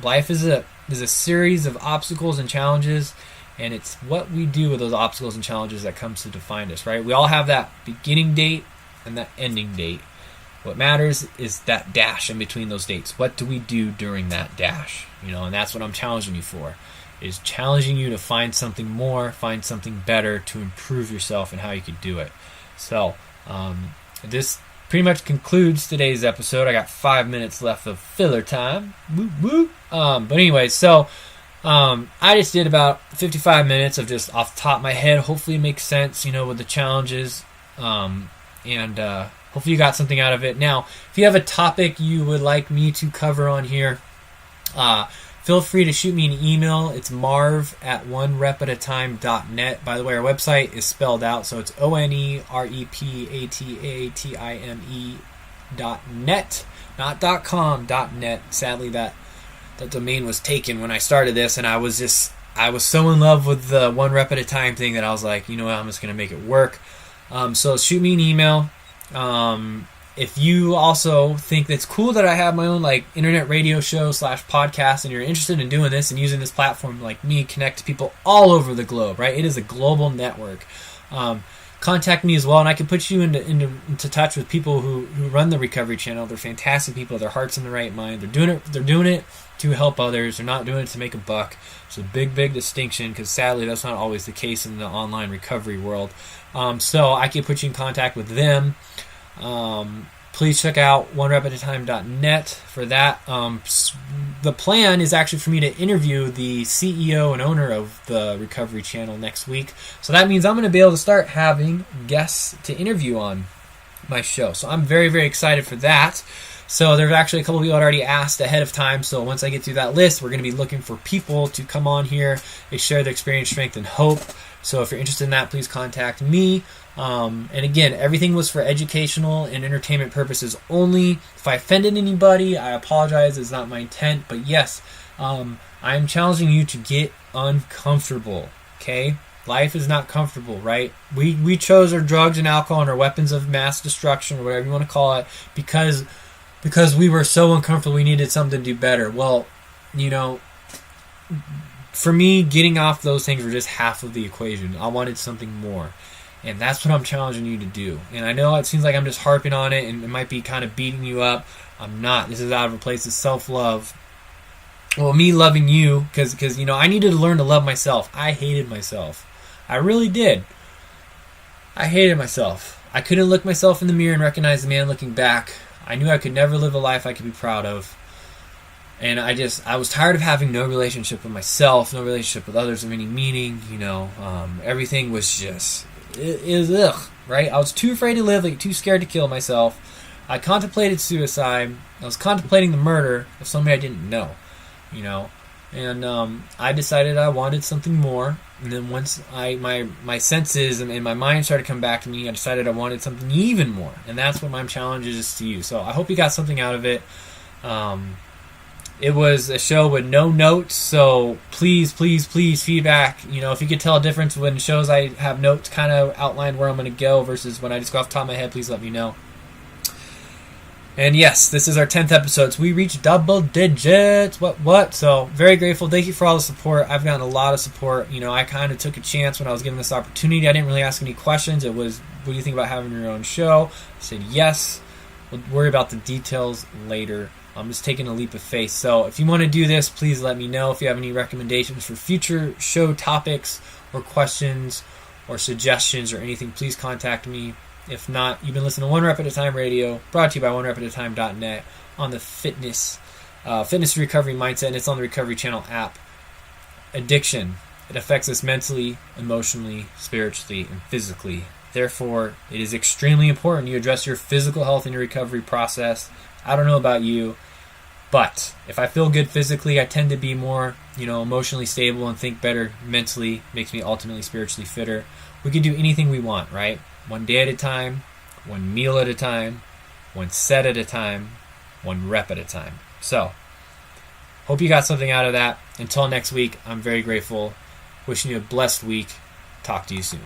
Speaker 1: Life is a series of obstacles and challenges, and it's what we do with those obstacles and challenges that comes to define us, right? We all have that beginning date and that ending date. What matters is that dash in between those dates. What do we do during that dash? And that's what I'm challenging you for, is challenging you to find something more, find something better to improve yourself and how you could do it. So, this pretty much concludes today's episode. I got 5 minutes left of filler time. Woo, woo. But anyway, so I just did about 55 minutes of just off the top of my head. Hopefully it makes sense, with the challenges. And hopefully you got something out of it. Now, if you have a topic you would like me to cover on here, feel free to shoot me an email. It's marv@onerepatatime.net. By the way, our website is spelled out, so it's ONEREPATATIME.net, not .com, .net. Sadly, that domain was taken when I started this, and I was so in love with the one rep at a time thing that I was like, you know what, I'm just going to make it work. So shoot me an email. If you also think that's cool that I have my own internet radio show / podcast, and you're interested in doing this and using this platform like me, connect to people all over the globe, right? It is a global network. Contact me as well, and I can put you into touch with people who run the Recovery Channel. They're fantastic people. Their heart's in the right mind. They're doing it to help others. They're not doing it to make a buck. It's a big distinction, because sadly that's not always the case in the online recovery world. So I can put you in contact with them. Please check out onerepatatime.net for that. The plan is actually for me to interview the CEO and owner of the Recovery Channel next week. So that means I'm going to be able to start having guests to interview on my show. So I'm very, very excited for that. So there's actually a couple of people that already asked ahead of time. So once I get through that list, we're going to be looking for people to come on here and share their experience, strength, and hope. So if you're interested in that, please contact me. And again, everything was for educational and entertainment purposes only. If I offended anybody, I apologize. It's not my intent. But yes, I am challenging you to get uncomfortable. Okay? Life is not comfortable, right? We chose our drugs and alcohol and our weapons of mass destruction, or whatever you want to call it, because we were so uncomfortable. We needed something to do better. Well, for me, getting off those things were just half of the equation. I wanted something more. And that's what I'm challenging you to do. And I know it seems like I'm just harping on it and it might be kind of beating you up. I'm not. This is out of a place of self-love. Well, me loving you, because I needed to learn to love myself. I hated myself. I really did. I hated myself. I couldn't look myself in the mirror and recognize the man looking back. I knew I could never live a life I could be proud of. And I was tired of having no relationship with myself, no relationship with others of any meaning. Everything was just... It was ugh, right? I was too afraid to live, too scared to kill myself. I contemplated suicide. I was contemplating the murder of somebody I didn't know, And I decided I wanted something more. And then once my senses and my mind started to come back to me, I decided I wanted something even more. And that's what my challenge is to you. So I hope you got something out of it. It was a show with no notes, so please feedback. If you could tell a difference when shows I have notes kind of outline where I'm going to go versus when I just go off the top of my head, please let me know. And yes, this is our 10th episode, so we reached double digits. What? So very grateful. Thank you for all the support. I've gotten a lot of support. I kind of took a chance when I was given this opportunity. I didn't really ask any questions. It was, what do you think about having your own show? I said yes. We'll worry about the details later. I'm just taking a leap of faith. So if you want to do this, please let me know. If you have any recommendations for future show topics or questions or suggestions or anything, please contact me. If not, you've been listening to One Rep at a Time Radio, brought to you by OneRepAtATime.net on the fitness recovery mindset, and it's on the Recovery Channel app. Addiction. It affects us mentally, emotionally, spiritually, and physically. Therefore, it is extremely important you address your physical health in your recovery process. I don't know about you, but if I feel good physically, I tend to be more, emotionally stable and think better mentally. Makes me ultimately spiritually fitter. we can do anything we want, right? One day at a time, one meal at a time, one set at a time, one rep at a time. So, hope you got something out of that. Until next week, I'm very grateful. Wishing you a blessed week. Talk to you soon.